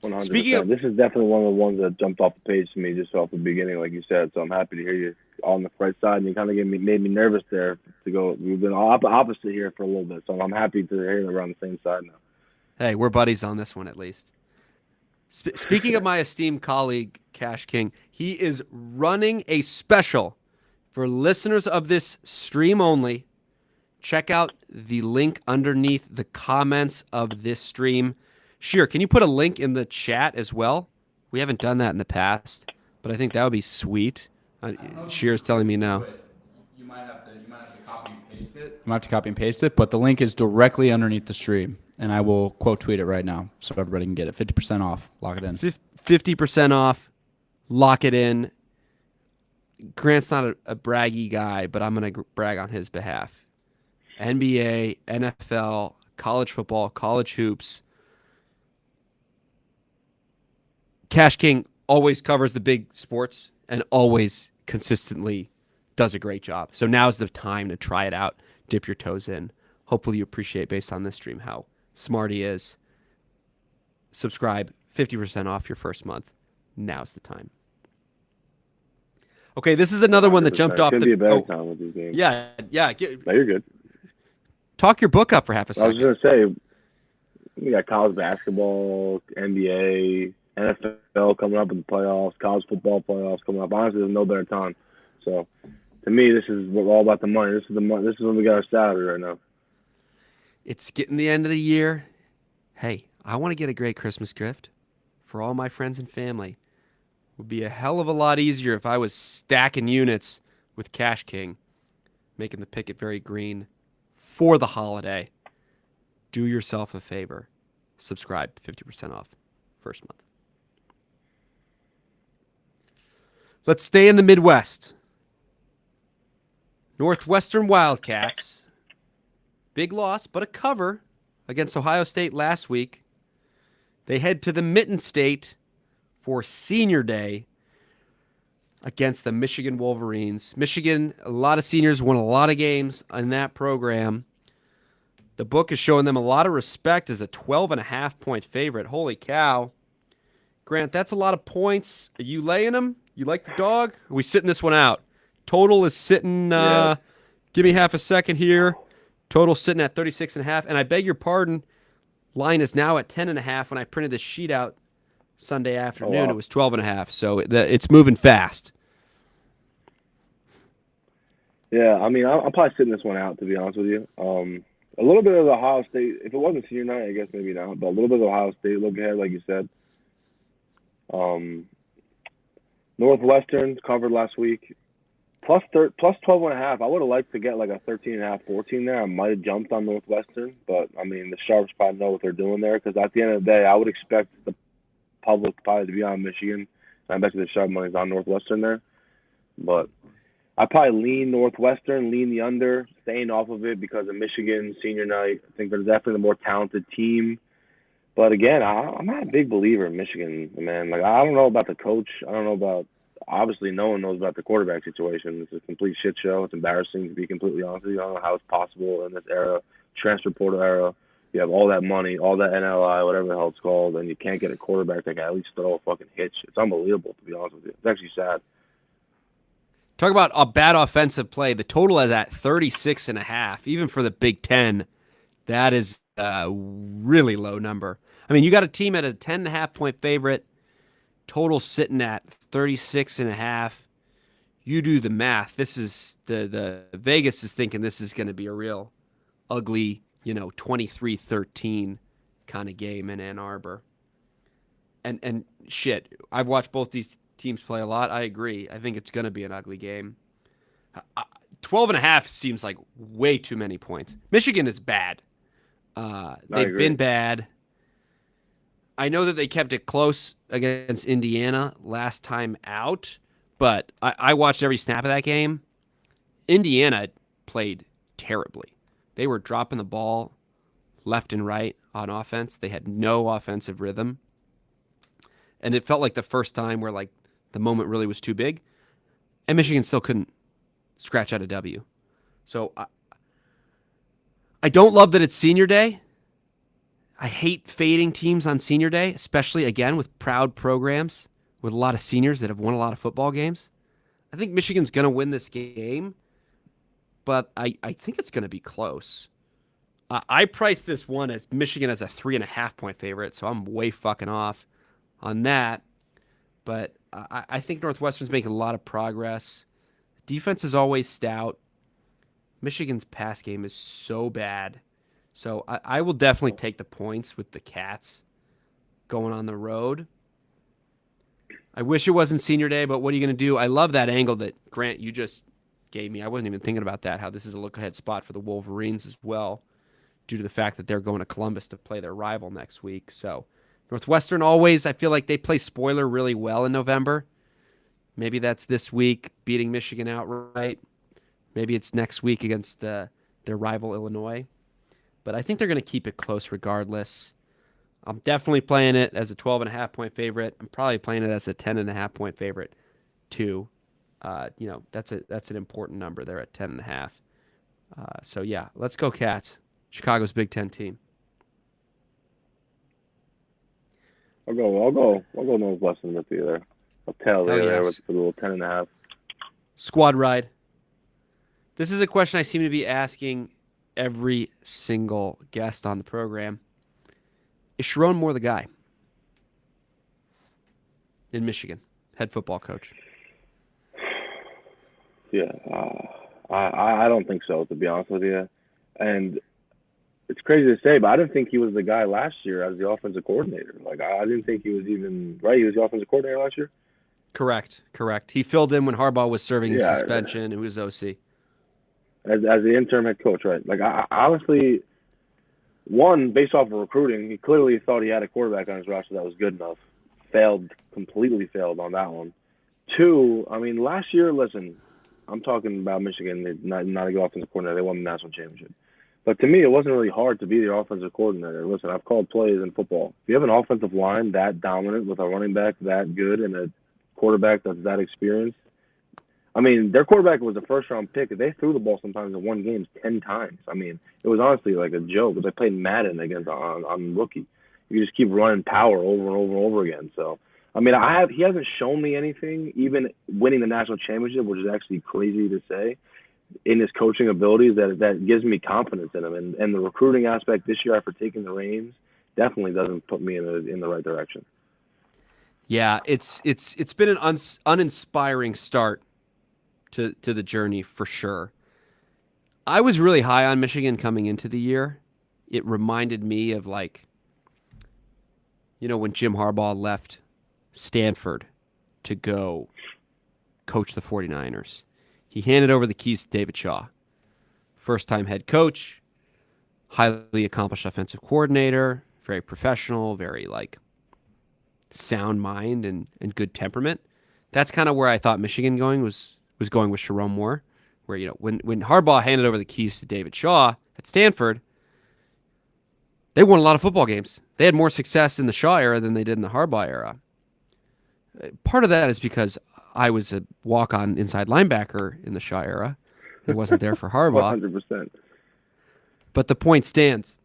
S3: 100%.
S1: Speaking of,
S3: this is definitely one of the ones that jumped off the page to me just off the beginning, like you said. So I'm happy to hear you on the right side. And you kind of made me nervous there to go. We've been opposite here for a little bit, so I'm happy to hear we're on the same side now.
S1: Hey, we're buddies on this one at least. Speaking of my esteemed colleague, Cash King, he is running a special for listeners of this stream only. Check out the link underneath the comments of this stream. Sheer, can you put a link in the chat as well? We haven't done that in the past, but I think that would be sweet. Sheer's telling me now.
S2: You might have to copy and paste it. You might have to copy and paste it, but the link is directly underneath the stream, and I will quote tweet it right now so everybody can get it. 50% off. Lock it in.
S1: 50% off. Lock it in. Grant's not a braggy guy, but I'm going to brag on his behalf. NBA, NFL, college football, college hoops. Cash King always covers the big sports and always consistently does a great job. So now's the time to try it out, dip your toes in. Hopefully you appreciate, based on this stream, how smart he is. Subscribe, 50% off your first month. Now's the time. Okay, this is another one that jumped off
S3: the... Could be a better time with these games.
S1: Yeah.
S3: No, you're good.
S1: Talk your book up for half a second.
S3: I was going to say, we got college basketball, NBA, NFL coming up in the playoffs, college football playoffs coming up. Honestly, there's no better time. So, to me, this is all about the money. This is the money. This is when we got our salary right now.
S1: It's getting the end of the year. Hey, I want to get a great Christmas gift for all my friends and family. It would be a hell of a lot easier if I was stacking units with Cash King, making the picket very green for the holiday. Do yourself a favor. Subscribe, 50% off first month. Let's stay in the Midwest. Northwestern Wildcats. Big loss, but a cover against Ohio State last week. They head to the Mitten State for Senior Day against the Michigan Wolverines. Michigan, a lot of seniors, won a lot of games in that program. The book is showing them a lot of respect as a 12.5-point favorite. Holy cow. Grant, that's a lot of points. Are you laying them? You like the dog? Are we sitting this one out? Total is sitting, give me half a second here. Total sitting at 36.5. And I beg your pardon, line is now at 10.5. When I printed this sheet out Sunday afternoon, It was 12.5. So it's moving fast.
S3: Yeah, I mean, I'm probably sitting this one out, to be honest with you. A little bit of the Ohio State, if it wasn't senior night, I guess maybe not, but a little bit of Ohio State look ahead, like you said. Northwestern covered last week, plus 12.5. I would have liked to get like a 13.5, 14 there. I might have jumped on Northwestern, but I mean, the Sharps probably know what they're doing there, because at the end of the day, I would expect the public probably to be on Michigan. I bet you the Sharp money's on Northwestern there, but I probably lean Northwestern, lean the under, staying off of it because of Michigan senior night. I think they're definitely the more talented team. But again, I'm not a big believer in Michigan, man. Like, I don't know about the coach. I don't know about, obviously no one knows about the quarterback situation. It's a complete shit show. It's embarrassing, to be completely honest with you. I don't know how it's possible in this era, transfer portal era. You have all that money, all that NLI, whatever the hell it's called, and you can't get a quarterback that can at least throw a fucking hitch. It's unbelievable, to be honest with you. It's actually sad.
S1: Talk about a bad offensive play. The total is at 36.5. Even for the Big Ten, that is a really low number. I mean, you got a team at a 10.5-point favorite, total sitting at 36.5. You do the math. This is the Vegas is thinking this is going to be a real ugly, 23-13 kind of game in Ann Arbor. And shit, I've watched both these teams play a lot. I agree. I think it's going to be an ugly game. 12 and a half seems like way too many points. Michigan is bad. They've been bad. I know that they kept it close against Indiana last time out, but I watched every snap of that game. Indiana played terribly. They were dropping the ball left and right on offense. They had no offensive rhythm. And it felt like the first time where like the moment really was too big. And Michigan still couldn't scratch out a W. So I don't love that it's senior day. I hate fading teams on senior day, especially, again, with proud programs with a lot of seniors that have won a lot of football games. I think Michigan's going to win this game, but I think it's going to be close. I priced this one as Michigan as a 3.5-point favorite, so I'm way fucking off on that. But I think Northwestern's making a lot of progress. Defense is always stout. Michigan's pass game is so bad. So I will definitely take the points with the Cats going on the road. I wish it wasn't senior day, but what are you going to do? I love that angle that, Grant, you just gave me. I wasn't even thinking about that, how this is a look-ahead spot for the Wolverines as well, due to the fact that they're going to Columbus to play their rival next week. So Northwestern always, I feel like they play spoiler really well in November. Maybe that's this week, beating Michigan outright. Maybe it's next week against their rival Illinois. But I think they're going to keep it close regardless. I'm definitely playing it as a 12.5-point favorite. I'm probably playing it as a 10.5-point favorite too. That's an important number there at 10.5. So yeah, let's go Cats. Chicago's Big Ten team.
S3: I'll go Northwestern with you there. I'll tell you there with the little 10.5.
S1: Squad ride. This is a question I seem to be asking every single guest on the program. Is Sharon Moore the guy in Michigan, head football coach?
S3: Yeah, I don't think so, to be honest with you. And it's crazy to say, but I didn't think he was the guy last year as the offensive coordinator. Like, I didn't think he was even right. He was the offensive coordinator last year.
S1: Correct. He filled in when Harbaugh was serving his suspension. Who was OC?
S3: As the interim head coach, right? Like, I honestly, one, based off of recruiting, he clearly thought he had a quarterback on his roster that was good enough. Completely failed on that one. Two, I mean, last year, listen, I'm talking about Michigan. They're not a good offensive coordinator. They won the national championship. But to me, it wasn't really hard to be the offensive coordinator. Listen, I've called plays in football. If you have an offensive line that dominant with a running back that good and a quarterback that's that experienced, I mean, their quarterback was a first-round pick. They threw the ball sometimes in one game 10 times. I mean, it was honestly like a joke. They played Madden against on rookie. You just keep running power over and over and over again. So, I mean, he hasn't shown me anything, even winning the national championship, which is actually crazy to say, in his coaching abilities that gives me confidence in him. And the recruiting aspect this year after taking the reins definitely doesn't put me in the right direction.
S1: Yeah, it's been an uninspiring start to the journey for sure. I was really high on Michigan coming into the year. It reminded me of when Jim Harbaugh left Stanford to go coach the 49ers. He handed over the keys to David Shaw. First-time head coach, highly accomplished offensive coordinator, very professional, very sound mind and good temperament. That's kind of where I thought Michigan was going with Sharon Moore, where when Harbaugh handed over the keys to David Shaw at Stanford, they won a lot of football games. They had more success in the Shaw era than they did in the Harbaugh era. Part of that is because I was a walk-on inside linebacker in the Shaw era. I wasn't there for Harbaugh.
S3: 100%.
S1: But the point stands.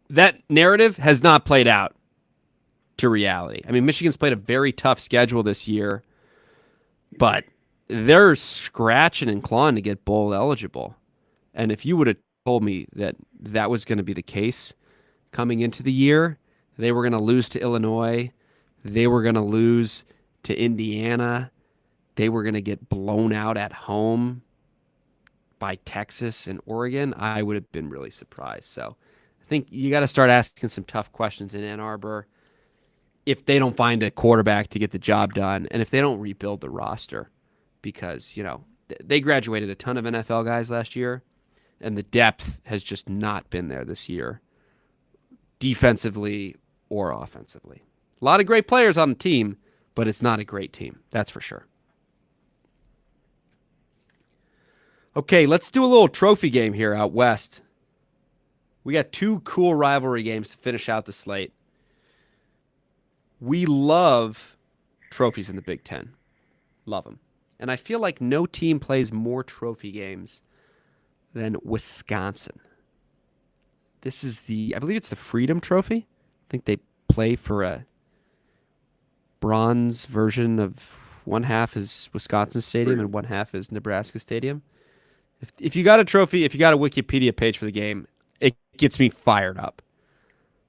S1: That narrative has not played out to reality. I mean, Michigan's played a very tough schedule this year, but they're scratching and clawing to get bowl eligible. And if you would have told me that was going to be the case coming into the year, they were going to lose to Illinois, they were going to lose to Indiana, they were going to get blown out at home by Texas and Oregon, I would have been really surprised. So I think you got to start asking some tough questions in Ann Arbor if they don't find a quarterback to get the job done and if they don't rebuild the roster, because, they graduated a ton of NFL guys last year and the depth has just not been there this year, defensively or offensively. A lot of great players on the team, but it's not a great team. That's for sure. Okay, let's do a little trophy game here out west. We got 2 cool rivalry games to finish out the slate. We love trophies in the Big Ten. Love them. And I feel like no team plays more trophy games than Wisconsin. This is I believe it's the Freedom Trophy. I think they play for a bronze version of one half is Wisconsin Stadium and one half is Nebraska Stadium. If you got a trophy, if you got a Wikipedia page for the game, it gets me fired up.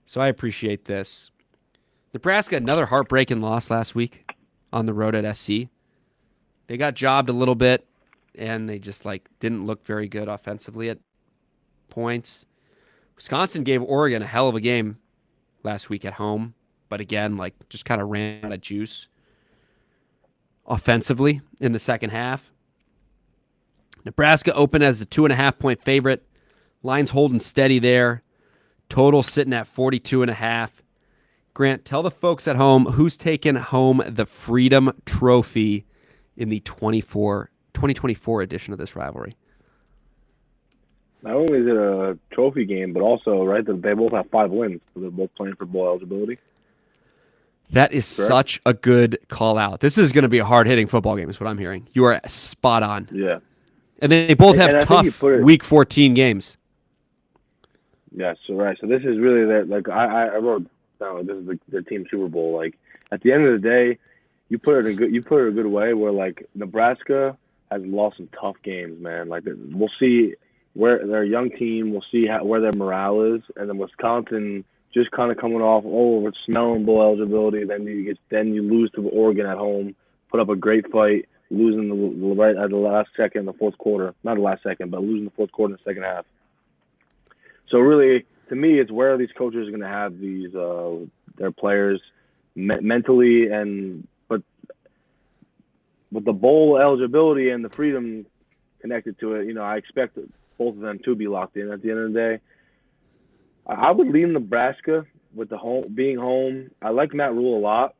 S1: So I appreciate this. Nebraska, another heartbreaking loss last week on the road at SC. They got jobbed a little bit, and they just didn't look very good offensively at points. Wisconsin gave Oregon a hell of a game last week at home, but again, just kind of ran out of juice offensively in the second half. Nebraska opened as a 2.5-point favorite. Line's holding steady there. Total sitting at 42.5. Grant, tell the folks at home who's taking home the Freedom Trophy in the 2024 edition of this rivalry.
S3: Not only is it a trophy game, but also, right, they both have 5 wins. So they're both playing for bowl eligibility.
S1: That is
S3: Correct?
S1: Such a good call out. This is going to be a hard-hitting football game is what I'm hearing. You are spot on.
S3: Yeah.
S1: And they both have tough Week 14 games.
S3: Yeah, so right. So this is really that. I wrote down this is the team Super Bowl. At the end of the day, you put it in a good way where Nebraska has lost some tough games, man. We'll see where they're a young team. We'll see where their morale is, and then Wisconsin just kind of coming off we're smelling bowl eligibility. Then you lose to Oregon at home, put up a great fight, losing right at the last second in the fourth quarter. Not the last second, but losing the fourth quarter in the second half. So really, to me, it's where these coaches are going to have these their players mentally, but with the bowl eligibility and the freedom connected to it, I expect both of them to be locked in at the end of the day. I would lean Nebraska with being home. I like Matt Rule a lot,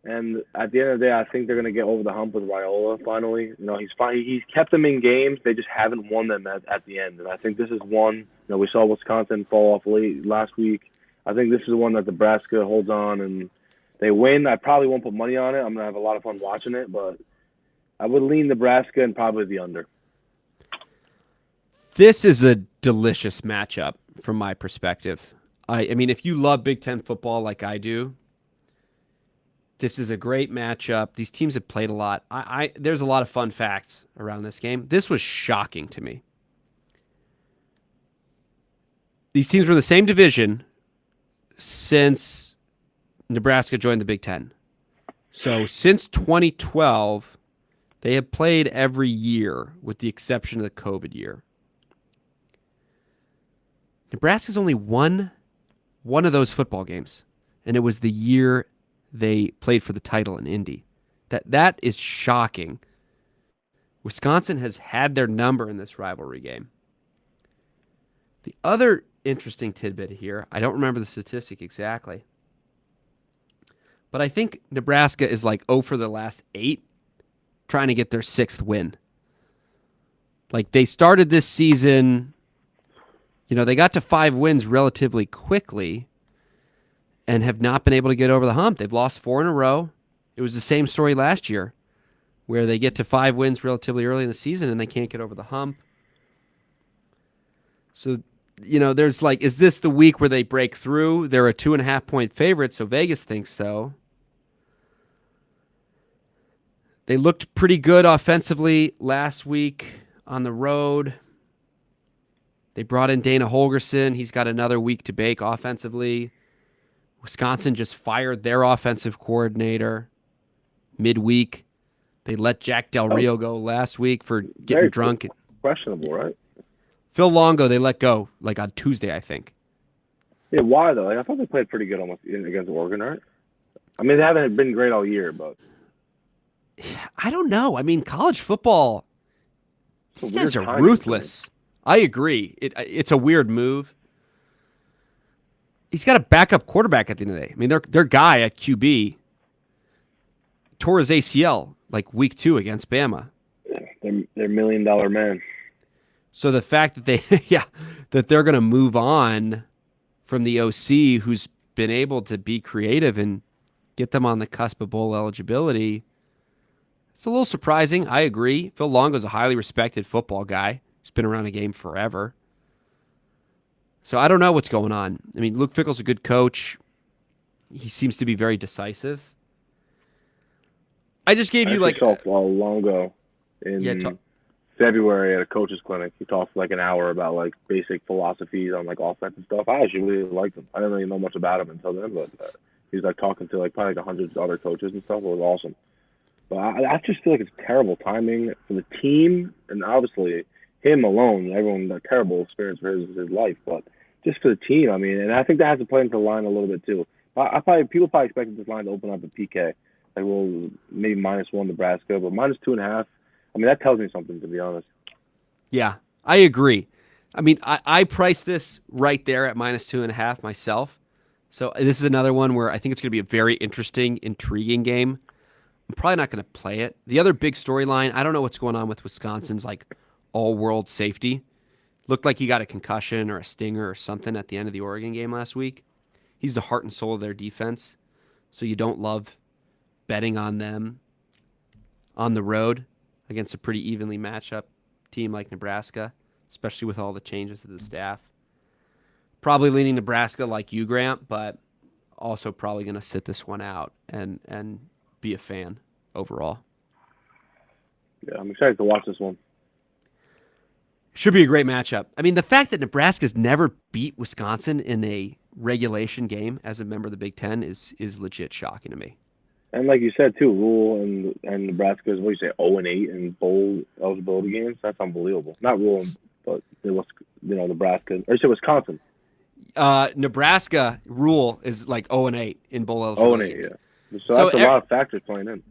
S3: and at the end of the day, I think they're going to get over the hump with Raiola finally. He's kept them in games. They just haven't won them at the end, and I think this is one. We saw Wisconsin fall off late last week. I think this is one that Nebraska holds on and they win. I probably won't put money on it. I'm going to have a lot of fun watching it, but I would lean Nebraska and probably the under.
S1: This is a delicious matchup from my perspective. I mean, if you love Big Ten football like I do, this is a great matchup. These teams have played a lot. There's a lot of fun facts around this game. This was shocking to me. These teams were in the same division since Nebraska joined the Big Ten. So since 2012, they have played every year with the exception of the COVID year. Nebraska's only won one of those football games, and it was the year they played for the title in Indy. That is shocking. Wisconsin has had their number in this rivalry game. The other interesting tidbit here, I don't remember the statistic exactly, but I think Nebraska is 0 for the last 8, trying to get their 6th win. They started this season, they got to 5 wins relatively quickly and have not been able to get over the hump. They've lost 4 in a row. It was the same story last year where they get to 5 wins relatively early in the season and they can't get over the hump. So, there's is this the week where they break through? They're a 2.5-point favorite, so Vegas thinks so. They looked pretty good offensively last week on the road. They brought in Dana Holgerson. He's got another week to bake offensively. Wisconsin just fired their offensive coordinator midweek. They let Jack Del Rio go last week for getting drunk.
S3: questionable, right?
S1: Phil Longo, they let go like on Tuesday, I think.
S3: Yeah, why though? Like, I thought they played pretty good almost against Oregon, right? I mean, they haven't been great all year, but
S1: I don't know. I mean, college football,
S3: it's
S1: these
S3: a weird
S1: guys are
S3: timing
S1: ruthless. I agree. It's a weird move. He's got a backup quarterback at the end of the day. I mean, their guy at QB tore his ACL like week 2 against Bama.
S3: They're $1 million man.
S1: So the fact that that they're going to move on from the OC who's been able to be creative and get them on the cusp of bowl eligibility, it's a little surprising. I agree. Phil Longo's a highly respected football guy. He's been around the game forever. So I don't know what's going on. I mean, Luke Fickell's a good coach. He seems to be very decisive. I just gave you like
S3: saw Longo in February at a coach's clinic. He talked for like an hour about like basic philosophies on like offensive stuff. I actually really liked him. I didn't really know much about him until then, but he was like talking to like probably like 100 other coaches and stuff. It was awesome. But I just feel like it's terrible timing for the team, and obviously him alone. Everyone a terrible experience for his life, but just for the team. I mean, and I think that has to play into the line a little bit too. People probably expected this line to open up at PK. Like, well, maybe -1 Nebraska, but -2.5. I mean, that tells me something, to be honest.
S1: Yeah, I agree. I mean, I priced this right there at -2.5 myself. So this is another one where I think it's going to be a very interesting, intriguing game. I'm probably not going to play it. The other big storyline, I don't know what's going on with Wisconsin's like all-world safety. Looked like he got a concussion or a stinger or something at the end of the Oregon game last week. He's the heart and soul of their defense. So you don't love betting on them on the road against a pretty evenly matched up team like Nebraska, especially with all the changes to the staff. Probably leaning Nebraska like you, Grant, but also probably going to sit this one out and be a fan overall.
S3: Yeah, I'm excited to watch this one.
S1: Should be a great matchup. I mean, the fact that Nebraska's never beat Wisconsin in a regulation game as a member of the Big Ten is legit shocking to me.
S3: And like you said too, Rule and Nebraska is, what you say, 0-8 in bowl eligibility games. That's unbelievable. Not Rule, but it was, Nebraska. Or you said Wisconsin.
S1: Nebraska Rule is like 0-8 in bowl eligibility.
S3: 0-8, yeah. So that's a lot of factors playing in.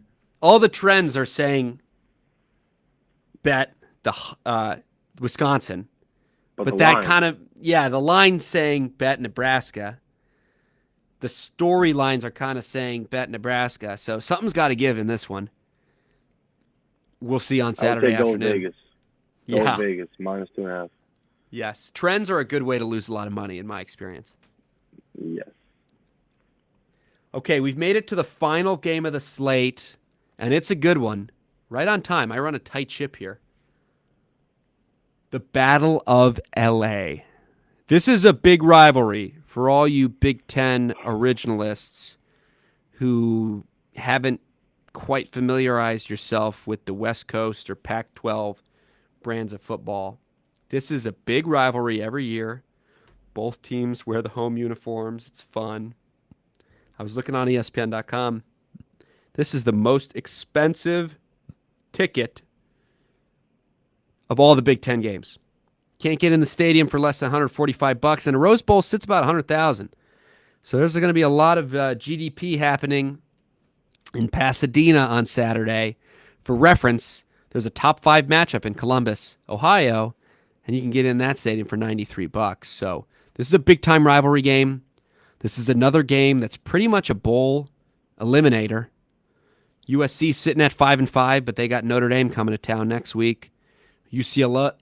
S1: All the trends are saying bet the Wisconsin, but that kind of the line's saying bet Nebraska. The storylines are kind of saying bet Nebraska, so something's got to give in this one. We'll see on Saturday afternoon.
S3: Go Vegas. Go Vegas, -2.5.
S1: Yes. Trends are a good way to lose a lot of money, in my experience.
S3: Yes.
S1: Okay, we've made it to the final game of the slate, and it's a good one. Right on time. I run a tight ship here. The Battle of L.A. This is a big rivalry for all you Big Ten originalists who haven't quite familiarized yourself with the West Coast or Pac-12 brands of football. This is a big rivalry every year. Both teams wear the home uniforms. It's fun. I was looking on ESPN.com. This is the most expensive ticket of all the Big Ten games. Can't get in the stadium for less than $145, and a Rose Bowl sits about $100,000. So there's going to be a lot of GDP happening in Pasadena on Saturday. For reference, there's a top 5 matchup in Columbus, Ohio, and you can get in that stadium for $93. So this is a big-time rivalry game. This is another game that's pretty much a bowl eliminator. USC sitting at 5-5, but they got Notre Dame coming to town next week. UCLA,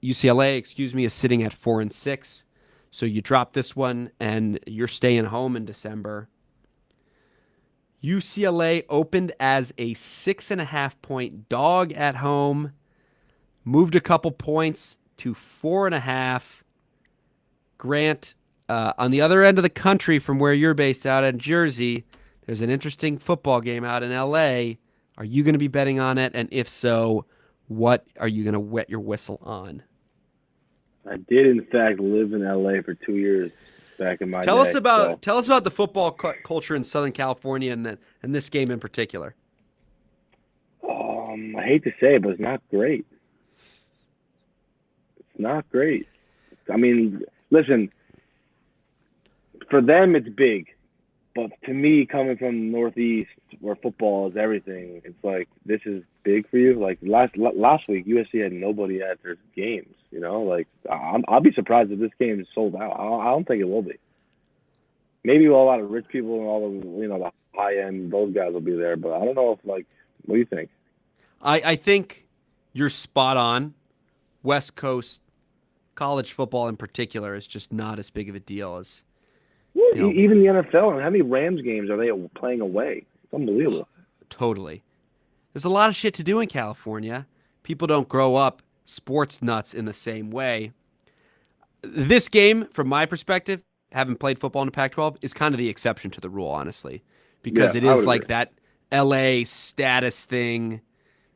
S1: is sitting at 4-6. So you drop this one, and you're staying home in December. UCLA opened as a 6.5-point dog at home, moved a couple points to 4.5. Grant, on the other end of the country from where you're based out in Jersey, there's an interesting football game out in L.A. Are you going to be betting on it? And if so, what are you going to wet your whistle on?
S3: I did, in fact, live in L.A. for 2 years back in my
S1: Tell
S3: day.
S1: Tell us about the football culture in Southern California and this game in particular.
S3: I hate to say it, but it's not great. not great. I mean, listen, for them it's big, but to me, coming from the Northeast where football is everything, it's like this is big for you. Like last week, USC had nobody at their games. You know, like I'll be surprised if this game is sold out. I don't think it will be. Maybe a lot of rich people and all of the high end those guys will be there, but I don't know if like. What do you think?
S1: I think you're spot on. West Coast college football in particular is just not as big of a deal as
S3: even the NFL. And how many Rams games are they playing away? It's unbelievable.
S1: Totally. There's a lot of shit to do in California. People don't grow up sports nuts in the same way. This game, from my perspective, having played football in the Pac-12, is kind of the exception to the rule, honestly, because it is like that LA status thing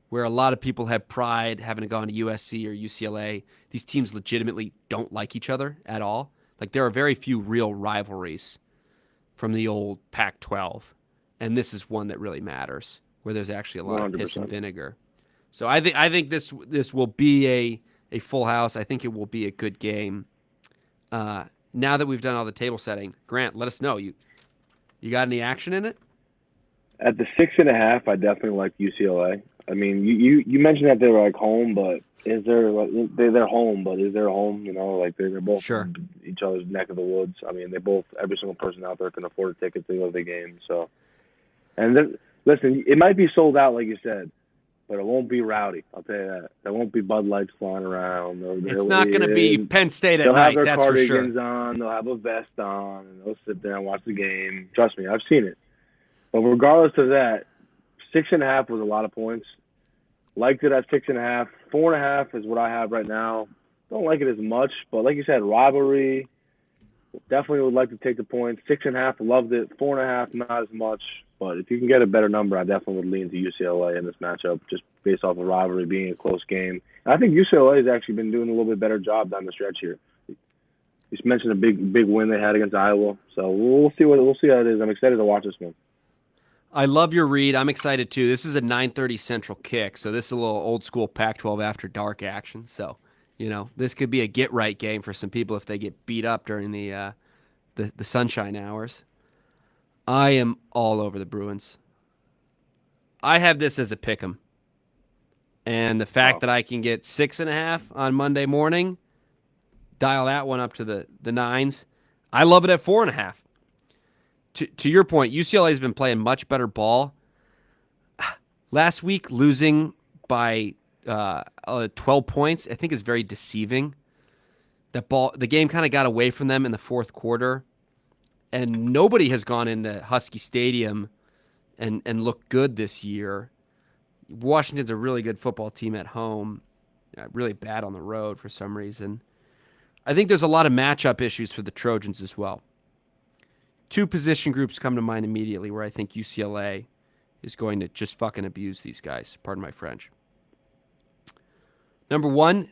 S1: where a lot of people have pride having gone to USC or UCLA. These teams legitimately don't like each other at all. Like, there are very few real rivalries from the old Pac-12, and this is one that really matters, where there's actually a lot 100%. Of piss and vinegar. So I think this will be a full house. I think it will be a good game. Now that we've done all the table setting, Grant, let us know. You got any action in it?
S3: At the 6.5, I definitely like UCLA. I mean, you mentioned that they were like home, but is there they're home? But is their home? You know, like they're both each other's neck of the woods. I mean, every single person out there can afford a ticket to go to the game. So, and listen, it might be sold out, like you said, but it won't be rowdy. I'll tell you that. There won't be Bud Lights flying around.
S1: It's not going to be Penn State at night. That's for sure.
S3: They'll have their cardigans on. They'll have a vest on, and they'll sit there and watch the game. Trust me, I've seen it. But regardless of that, 6.5 was a lot of points. Liked it at 6.5. 4.5 is what I have right now. Don't like it as much, but like you said, rivalry. Definitely would like to take the points. 6.5, loved it. 4.5, not as much. But if you can get a better number, I definitely would lean to UCLA in this matchup, just based off of rivalry being a close game. And I think UCLA has actually been doing a little bit better job down the stretch here. You just mentioned a big win they had against Iowa, so we'll see how it is. I'm excited to watch this one.
S1: I love your read. I'm excited too. This is a 9:30 Central kick, so this is a little old school Pac-12 after dark action. So, this could be a get right game for some people if they get beat up during the sunshine hours. I am all over the Bruins. I have this as a pick 'em, and the fact that I can get 6.5 on Monday morning, dial that one up to the 9s. I love it at 4.5. To your point, UCLA has been playing much better ball. Last week, losing by 12 points, I think is very deceiving. The game kind of got away from them in the fourth quarter, and nobody has gone into Husky Stadium and looked good this year. Washington's a really good football team at home, really bad on the road for some reason. I think there's a lot of matchup issues for the Trojans as well. Two position groups come to mind immediately where I think UCLA is going to just fucking abuse these guys. Pardon my French. Number one,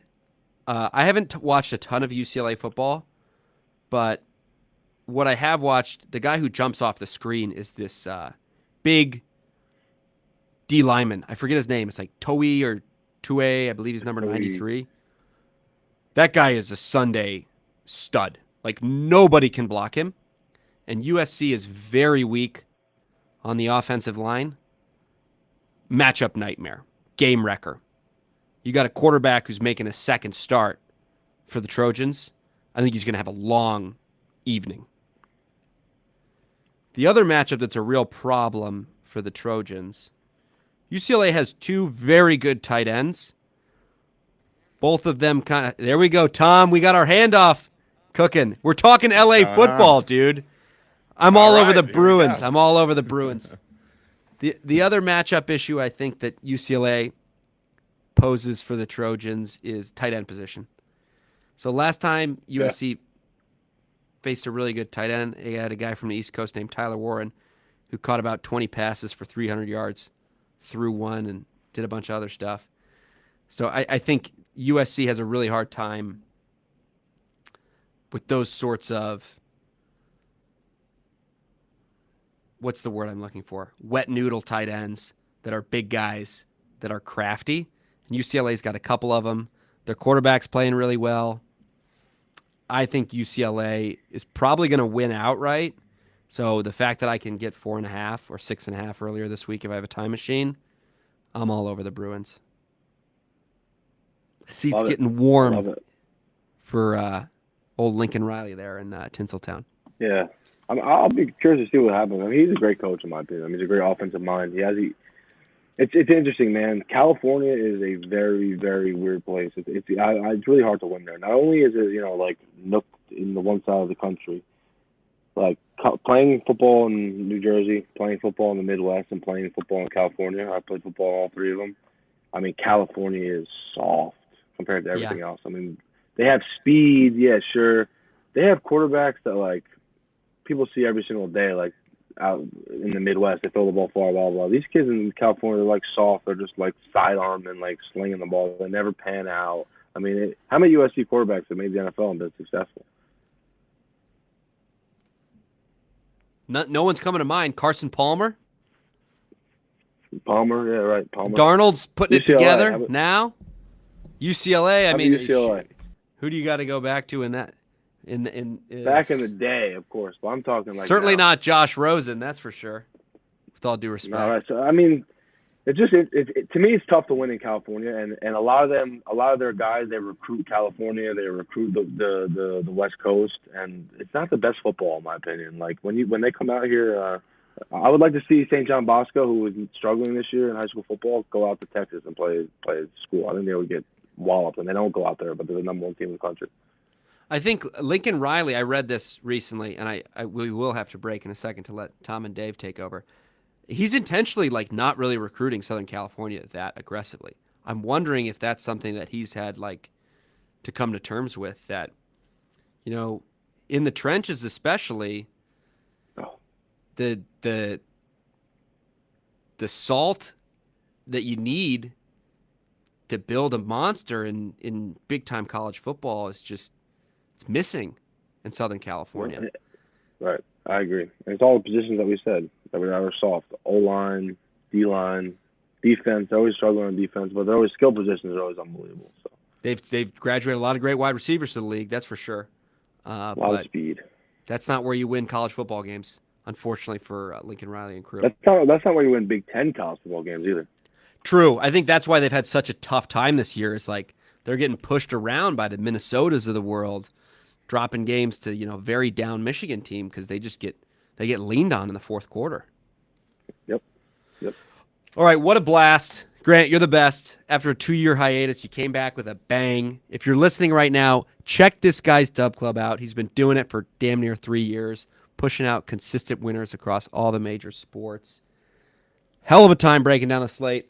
S1: I haven't watched a ton of UCLA football, but what I have watched, the guy who jumps off the screen is this big D lineman. I forget his name. It's like Toei or Tue. I believe he's number 93. That guy is a Sunday stud. Like, nobody can block him. And USC is very weak on the offensive line. Matchup nightmare. Game wrecker. You got a quarterback who's making a second start for the Trojans. I think he's going to have a long evening. The other matchup that's a real problem for the Trojans, UCLA has two very good tight ends. Both of them kind of... There we go, Tom. We got our handoff cooking. We're talking LA football, dude. I'm all over the Bruins. I'm all over the Bruins. The other matchup issue I think that UCLA poses for the Trojans is tight end position. So last time USC faced a really good tight end, they had a guy from the East Coast named Tyler Warren who caught about 20 passes for 300 yards, threw one, and did a bunch of other stuff. So I think USC has a really hard time with those sorts of... What's the word I'm looking for? Wet noodle tight ends that are big guys that are crafty. And UCLA's got a couple of them, Their quarterback's playing really well. I think UCLA is probably going to win outright. So the fact that I can get 4.5 or 6.5 earlier this week if I have a time machine, I'm all over the Bruins. Seats
S3: Love it.
S1: getting
S3: Love
S1: warm
S3: it.
S1: for old Lincoln Riley there in Tinseltown.
S3: Yeah. I'll be curious to see what happens. I mean, he's a great coach in my opinion. I mean, he's a great offensive mind. It's interesting, man. California is a very, very weird place. It's really hard to win there. Not only is it, like nooked in the one side of the country, like playing football in New Jersey, playing football in the Midwest, and playing football in California. I played football all three of them. I mean, California is soft compared to everything else. I mean, they have speed, yeah, sure. They have quarterbacks that like people see every single day, like out in the Midwest. They throw the ball far, blah, blah. These kids in California are like soft. They're just like sidearm and like slinging the ball. They never pan out. I mean, how many USC quarterbacks have made the NFL and been successful?
S1: No one's coming to mind. Carson Palmer?
S3: Palmer, yeah, right. Palmer.
S1: Darnold's putting
S3: UCLA,
S1: it together now. UCLA, I mean,
S3: UCLA.
S1: Who do you got to go back to in that?
S3: Back in the day, of course, but I'm talking like
S1: certainly
S3: now.
S1: Not Josh Rosen, that's for sure. With all due respect.
S3: No, right. So I mean, it's just to me, it's tough to win in California, and a lot of their guys, they recruit California, they recruit the West Coast, and it's not the best football in my opinion. Like when they come out here, I would like to see St. John Bosco, who was struggling this year in high school football, go out to Texas and play school. I think they would get walloped, and they don't go out there, but they're the number one team in the country.
S1: I think Lincoln Riley, I read this recently, and we will have to break in a second to let Tom and Dave take over. He's intentionally like not really recruiting Southern California that aggressively. I'm wondering if that's something that he's had like to come to terms with, that, in the trenches especially, the salt that you need to build a monster in big time college football is just, it's missing in Southern California.
S3: Right. I agree. And it's all the positions that we said that are soft. O-line, D-line, defense. They're always struggling on defense, but they're always skill positions are always unbelievable. So
S1: they've graduated a lot of great wide receivers to the league, that's for sure.
S3: A lot of speed.
S1: That's not where you win college football games, unfortunately, for Lincoln Riley and crew.
S3: That's not where you win Big Ten college football games either.
S1: True. I think that's why they've had such a tough time this year. Is like they're getting pushed around by the Minnesotas of the world, dropping games to very down Michigan team because they get leaned on in the fourth quarter.
S3: Yep.
S1: All right, what a blast. Grant, you're the best. After a 2-year hiatus, you came back with a bang. If you're listening right now, check this guy's DubClub out. He's been doing it for damn near 3 years, pushing out consistent winners across all the major sports. Hell of a time breaking down the slate.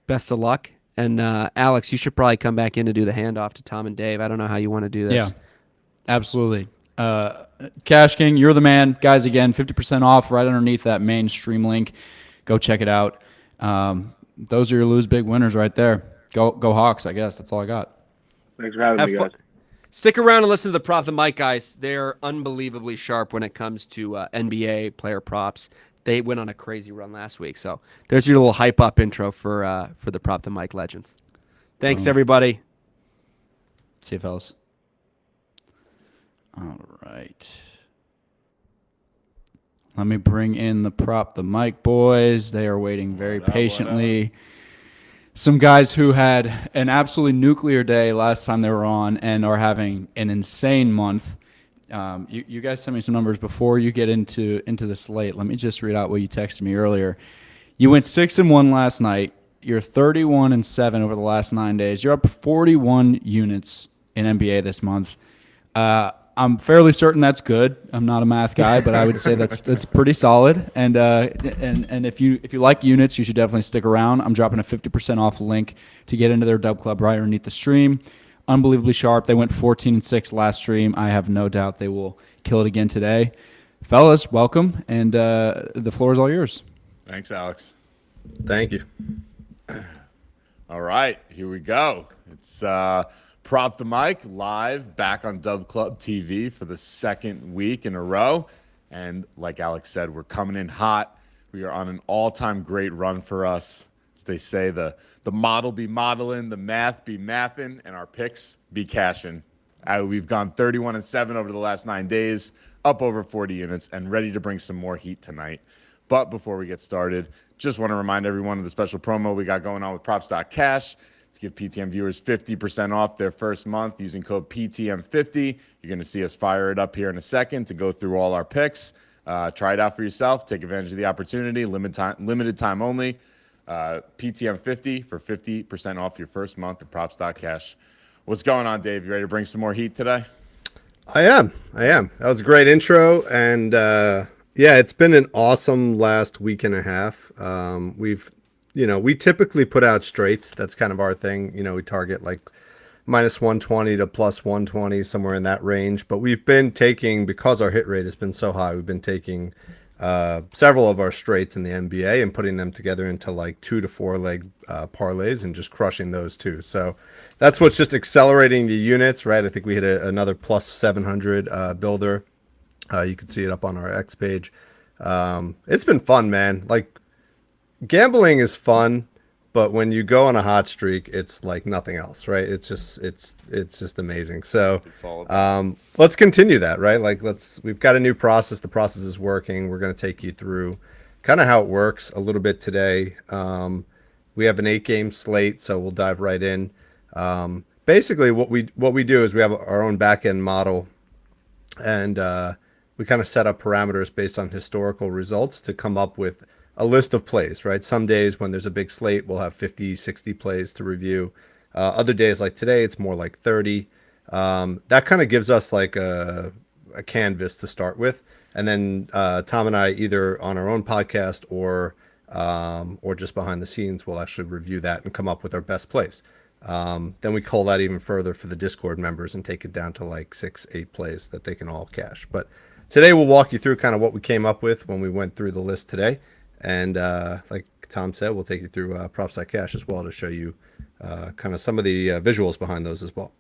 S1: Best of luck. And Alex, you should probably come back in to do the handoff to Tom and Dave. I don't know how you want to do this.
S2: Yeah, absolutely. Cash King, you're the man. Guys, again, 50% off right underneath that main stream link. Go check it out. Those are your lose big winners right there. Go Hawks, I guess. That's all I got.
S3: Thanks for having me, guys.
S1: Stick around and listen to the Prop the Mic guys. They're unbelievably sharp when it comes to NBA player props. They went on a crazy run last week. So there's your little hype up intro for the Prop the Mic legends. Thanks, everybody.
S2: See you, fellas. All right. Let me bring in the Prop the Mic boys. They are waiting very patiently. Some guys who had an absolutely nuclear day last time they were on and are having an insane month. You guys sent me some numbers before you get into the slate. Let me just read out what you texted me earlier. You went 6-1 last night. You're 31-7 over the last 9 days. You're up 41 units in NBA this month. I'm fairly certain that's good. I'm not a math guy, but I would say that's pretty solid. And if you like units, you should definitely stick around. I'm dropping a 50% off link to get into their DubClub right underneath the stream. Unbelievably sharp. They went 14-6 last stream. I have no doubt they will kill it again today. Fellas, welcome, and the floor is all yours.
S4: Thanks, Alex. Thank you. All right, here we go. It's Prop the Mic live back on DubClub TV for the second week in a row. And like Alex said, we're coming in hot. We are on an all-time great run for us. As they say, the model be modeling, the math be mathing, and our picks be cashing. We've gone 31-7 over the last 9 days, up over 40 units, and ready to bring some more heat tonight. But before we get started, just want to remind everyone of the special promo we got going on with Props.cash to give PTM viewers 50% off their first month using code PTM50. You're going to see us fire it up here in a second to go through all our picks. Try it out for yourself. Take advantage of the opportunity. Limited time only. PTM50 for 50% off your first month at Props.cash. What's going on, Dave? You ready to bring some more heat today?
S5: I am. That was a great intro, and yeah, it's been an awesome last week and a half. We typically put out straights. That's kind of our thing. We target like minus 120 to plus 120, somewhere in that range. But we've been taking, because our hit rate has been so high, we've been taking several of our straights in the NBA and putting them together into like 2 to 4 leg parlays and just crushing those too. So that's what's just accelerating the units, right? I think we hit another plus 700 builder. You can see it up on our X page. It's been fun, man. Like, gambling is fun, but when you go on a hot streak, it's like nothing else, right? It's just amazing. So let's continue that, right? Like, we've got a new process. The process is working. We're going to take you through kind of how it works a little bit today. We have an 8-game slate, so we'll dive right in. Basically, what we do is we have our own back-end model, and we kind of set up parameters based on historical results to come up with a list of plays, right? Some days when there's a big slate, we'll have 50, 60 plays to review. Other days like today, it's more like 30. That kind of gives us like a canvas to start with. And then Tom and I, either on our own podcast or just behind the scenes, will actually review that and come up with our best plays. Then we cull that even further for the Discord members and take it down to like 6, 8 plays that they can all cash. But today we'll walk you through kind of what we came up with when we went through the list today. And like Tom said, we'll take you through Props.cash as well to show you kind of some of the visuals behind those as well.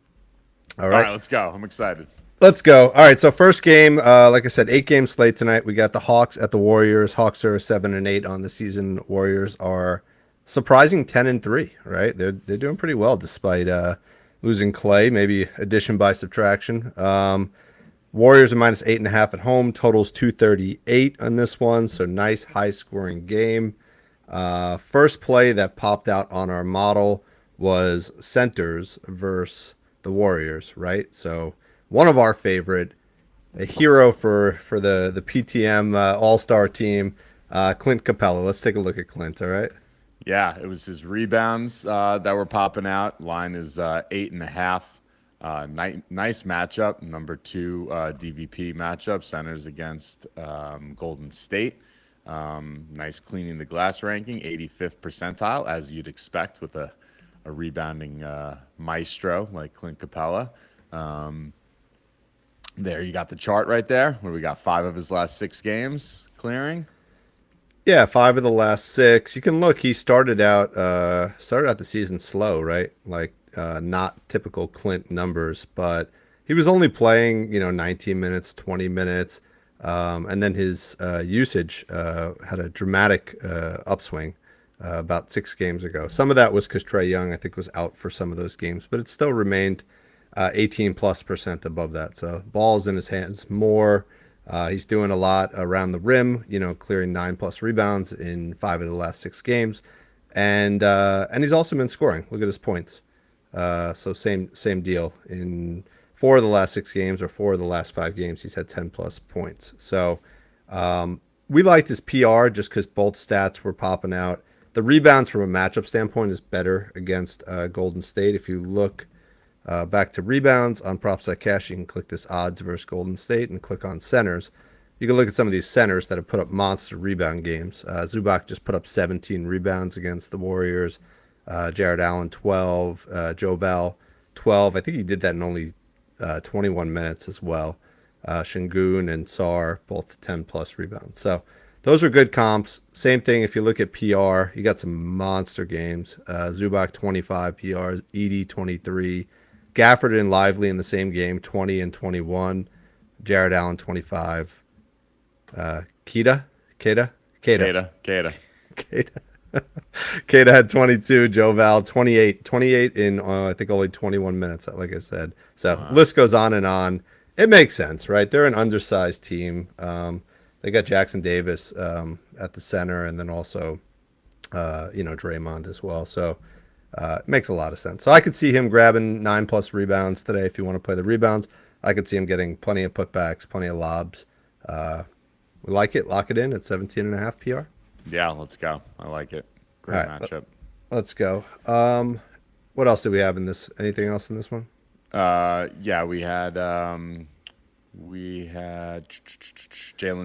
S5: All right,
S4: let's go. I'm excited.
S5: Let's go. All right, so first game, like I said, 8-game slate tonight. We got the Hawks at the Warriors. Hawks are 7-8 on the season. Warriors are surprising 10-3, right? They're doing pretty well despite losing Clay, maybe addition by subtraction. Warriors are minus 8.5 at home. Totals 238 on this one. So nice high scoring game. First play that popped out on our model was centers versus the Warriors, right? So one of our favorite, a hero for the PTM All-Star team, Clint Capella. Let's take a look at Clint, all right?
S4: Yeah, it was his rebounds that were popping out. Line is 8.5. Nice matchup, number 2 DVP matchup, centers against Golden State. Nice cleaning the glass ranking, 85th percentile, as you'd expect with a rebounding maestro like Clint Capella. There, you got the chart right there, where we got 5 of his last 6 games clearing.
S5: Yeah, 5 of the last 6. You can look, he started out the season slow, right? Like, not typical Clint numbers, but he was only playing, 19 minutes, 20 minutes. And then his usage had a dramatic upswing about 6 games ago. Some of that was because Trae Young, I think, was out for some of those games, but it still remained 18+% above that. So ball's in his hands more. He's doing a lot around the rim, clearing 9+ rebounds in 5 of the last 6 games. And he's also been scoring. Look at his points. So same deal. In 4 of the last 6 games or 4 of the last 5 games, he's had 10+ points. So we liked his PR just because both stats were popping out. The rebounds from a matchup standpoint is better against Golden State. If you look back to rebounds on Props.cash, you can click this odds versus Golden State and click on centers. You can look at some of these centers that have put up monster rebound games. Zubac just put up 17 rebounds against the Warriors. Jared Allen, 12. Joe Val, 12. I think he did that in only 21 minutes as well. Şengün and Sar, both 10+ rebounds. So those are good comps. Same thing if you look at PR. You got some monster games. Zubac, 25 PRs. Edey, 23. Gafford and Lively in the same game, 20 and 21. Jared Allen, 25. Keita. Kata had 22, Joe Val 28, 28 in I think only 21 minutes, like I said. So list goes on and on. It makes sense, right? They're an undersized team. They got Jackson Davis at the center, and then also Draymond as well. So it makes a lot of sense. So I could see him grabbing 9+ rebounds today if you want to play the rebounds. I could see him getting plenty of putbacks, plenty of lobs. We like it. Lock it in at 17.5 PR.
S4: Yeah, let's go. I like it. Great matchup.
S5: Let's go. What else do we have in this? Anything else in this one?
S4: Yeah, we had Jalen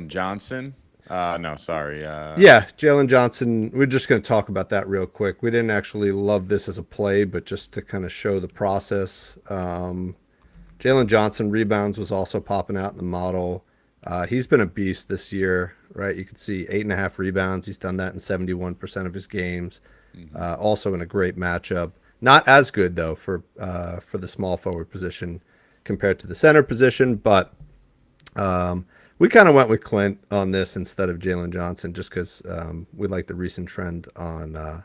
S4: Johnson. No, sorry.
S5: Yeah, Jalen Johnson. We're just going to talk about that real quick. We didn't actually love this as a play, but just to kind of show the process. Jalen Johnson rebounds was also popping out in the model. He's been a beast this year, right? You can see 8.5 rebounds. He's done that in 71% of his games. Also in a great matchup. Not as good though for the small forward position compared to the center position, but we kind of went with Clint on this instead of Jalen Johnson just because we like the recent trend on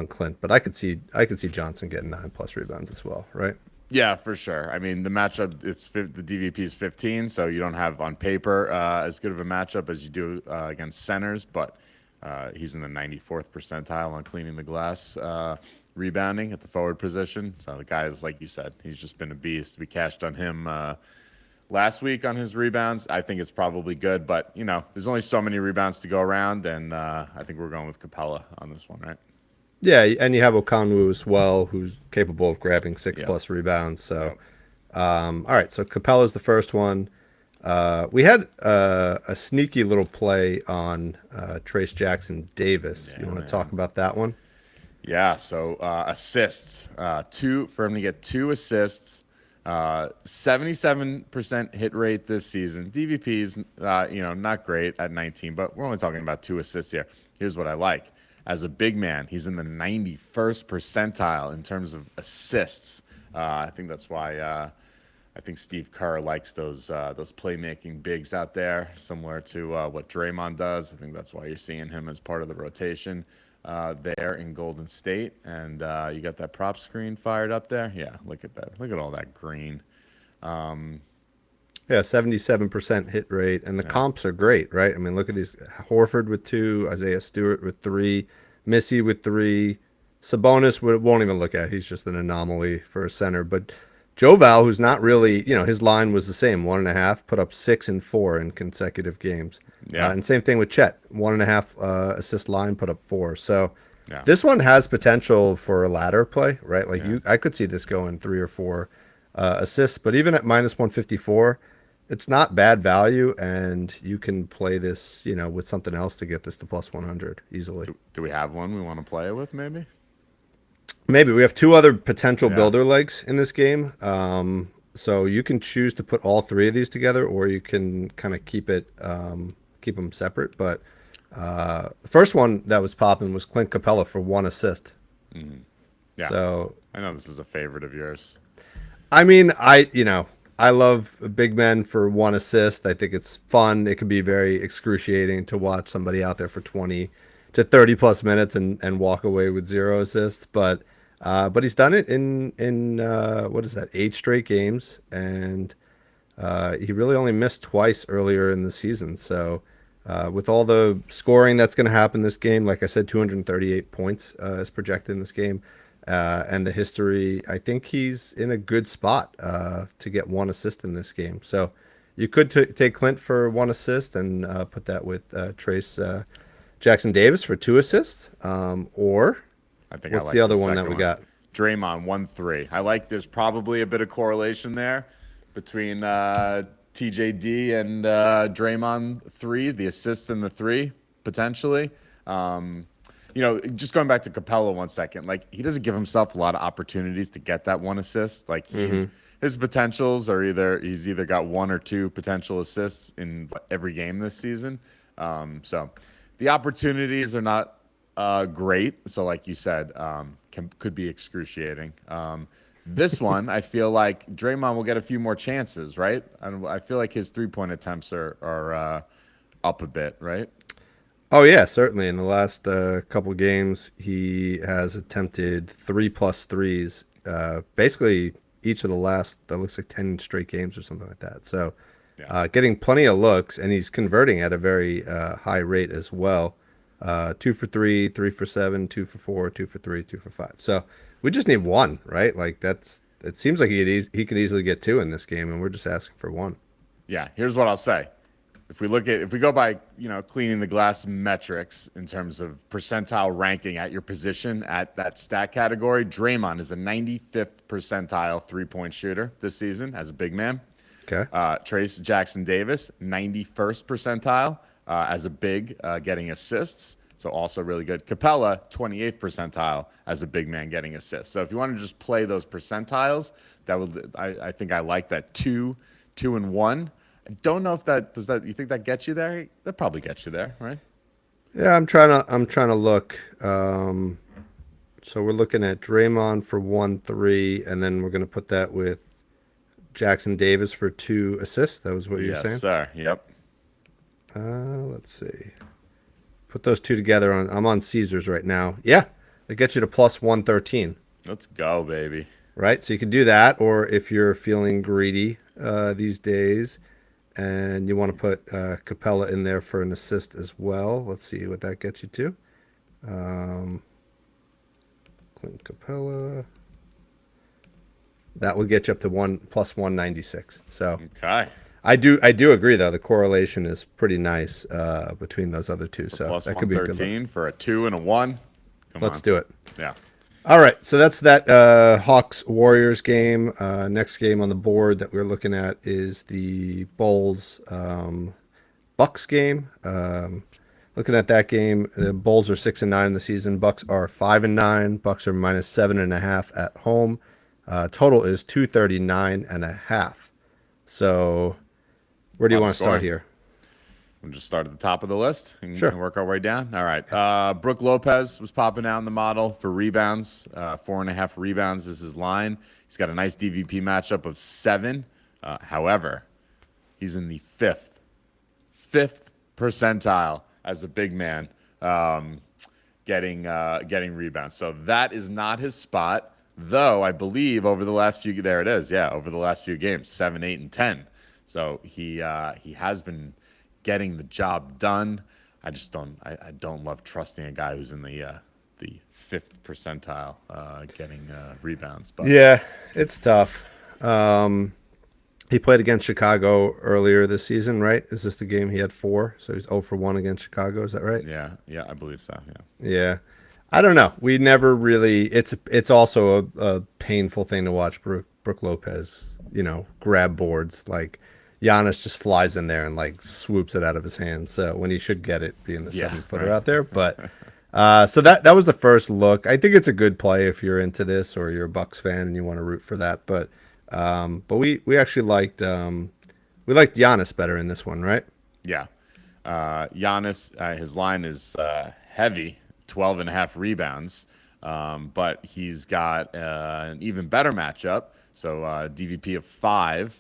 S5: Clint. But I could see Johnson getting 9+ rebounds as well, right?
S4: Yeah, for sure. I mean, the matchup, the DVP is 15, so you don't have on paper as good of a matchup as you do against centers, but he's in the 94th percentile on cleaning the glass, rebounding at the forward position. So the guy is, like you said, he's just been a beast. We cashed on him last week on his rebounds. I think it's probably good, but, there's only so many rebounds to go around, and I think we're going with Capella on this one, right?
S5: Yeah, and you have Okonwu as well, who's capable of grabbing 6+ rebounds. So, all right. So Capella's the first one. We had a sneaky little play on Trace Jackson Davis. You want to talk about that one?
S4: Yeah. So assists, for him to get 2 assists, 77% hit rate this season. DVP's, not great at 19, but we're only talking about 2 assists here. Here's what I like. As a big man, he's in the 91st percentile in terms of assists. I think that's why I think Steve Kerr likes those playmaking bigs out there, similar to what Draymond does. I think that's why you're seeing him as part of the rotation there in Golden State. And you got that prop screen fired up there. Yeah, look at that. Look at all that green.
S5: Yeah, 77% hit rate, and the comps are great, right? I mean, look at these: Horford with 2, Isaiah Stewart with 3, Missy with 3, Sabonis won't even look at. He's just an anomaly for a center. But Joe Val, who's not really, his line was the same, 1.5, put up 6 and 4 in consecutive games. Yeah, and same thing with Chet, 1.5 assist line, put up 4. So this one has potential for a ladder play, right? Like I could see this going 3 or 4 assists, but even at -154. It's not bad value, and you can play this, with something else to get this to +100 easily.
S4: Do we have one we want to play it with, maybe?
S5: Maybe. We have 2 other potential builder legs in this game. So you can choose to put all 3 of these together, or you can kind of keep them separate. But the first one that was popping was Clint Capella for 1 assist.
S4: Mm-hmm. Yeah.
S5: So
S4: I know this is a favorite of yours.
S5: I mean, I love big men for 1 assist. I think it's fun. It can be very excruciating to watch somebody out there for 20 to 30+ minutes and walk away with 0 assists. But he's done it in what is that, 8 straight games, and he really only missed twice earlier in the season. So with all the scoring that's going to happen this game, like I said, 238 points is projected in this game. And the history, I think he's in a good spot to get 1 assist in this game. So you could take Clint for 1 assist and put that with Trace Jackson Davis for 2 assists. Or
S4: I think
S5: what's the other one that we got?
S4: Draymond 1-3. I like there's probably a bit of correlation there between TJD and Draymond 3, the assists and the 3 potentially. Just going back to Capella 1 second, like he doesn't give himself a lot of opportunities to get that 1 assist. Like his potentials are he's either got 1 or 2 potential assists in every game this season. So the opportunities are not great. So like you said, could be excruciating. This one, I feel like Draymond will get a few more chances, right? I feel like his 3-point attempts are up a bit, right?
S5: Oh yeah, certainly. In the last couple games, he has attempted 3+3s. Basically, each of the last that looks like 10 straight games or something like that. So,
S4: Yeah.
S5: getting plenty of looks, and he's converting at a very high rate as well. 2 for 3, 3 for 7, 2 for 4, 2 for 3, 2 for 5. So we just need one, right? Like that's. It seems like he could easily get two in this game, and we're just asking for one.
S4: Yeah, here's what I'll say. If we go by, cleaning the glass metrics in terms of percentile ranking at your position at that stat category, Draymond is a 95th percentile 3-point shooter this season as a big man.
S5: Okay.
S4: Trace Jackson Davis, 91st percentile as a big, getting assists. So also really good. Capella, 28th percentile as a big man getting assists. So if you want to just play those percentiles, I think I like that 2, 2, and 1. I don't know if you think that gets you there? That probably gets you there, right?
S5: Yeah, I'm trying to look. So we're looking at Draymond for 1-3, and then we're gonna put that with Jackson Davis for 2 assists. That was what you were saying?
S4: Yes, sir. Yep.
S5: Let's see. Put those two together I'm on Caesars right now. Yeah, that gets you to plus 113.
S4: Let's go, baby.
S5: Right? So you can do that, or if you're feeling greedy these days and you want to put Capella in there for an assist as well. Let's see what that gets you to. Clint Capella. That will get you up to plus 196. So
S4: Okay.
S5: I do agree though. The correlation is pretty nice between those other two. So
S4: Plus
S5: that could be a good look.
S4: 113 for a 2 and a 1.
S5: Let's do it.
S4: Yeah.
S5: All right, so that's that Hawks Warriors game. Next game on the board that we're looking at is the Bulls Bucks game. Looking at that game, the Bulls are 6-9 in the season. Bucks are 5-9. Bucks are -7.5 at home. Total is 239.5. So, where do you want to start here?
S4: We'll just start at the top of the list and
S5: Sure.
S4: work our way down. All right. Brook Lopez was popping out in the model for rebounds. 4.5 rebounds is his line. He's got a nice DVP matchup of 7. However, he's in the fifth percentile as a big man, getting rebounds. So that is not his spot. Though I believe over the last few games, 7, 8, and 10. So he has been getting the job done. I don't love trusting a guy who's in the 5th percentile getting rebounds. But
S5: Yeah, it's tough. He played against Chicago earlier this season, right? Is this the game he had 4? So he's 0 for 1 against Chicago. Is that right?
S4: yeah, I believe so. Yeah.
S5: Yeah. I don't know. We never really. It's also a painful thing to watch Brook Lopez, grab boards. Like Giannis just flies in there and like swoops it out of his hands. So when he should get it, being the 7-footer
S4: right.
S5: out there. But so that was the first look. I think it's a good play if you're into this or you're a Bucks fan and you want to root for that. But we actually liked Giannis better in this one, right?
S4: Yeah. Giannis, his line is heavy, 12.5 rebounds, but he's got an even better matchup. So DVP of 5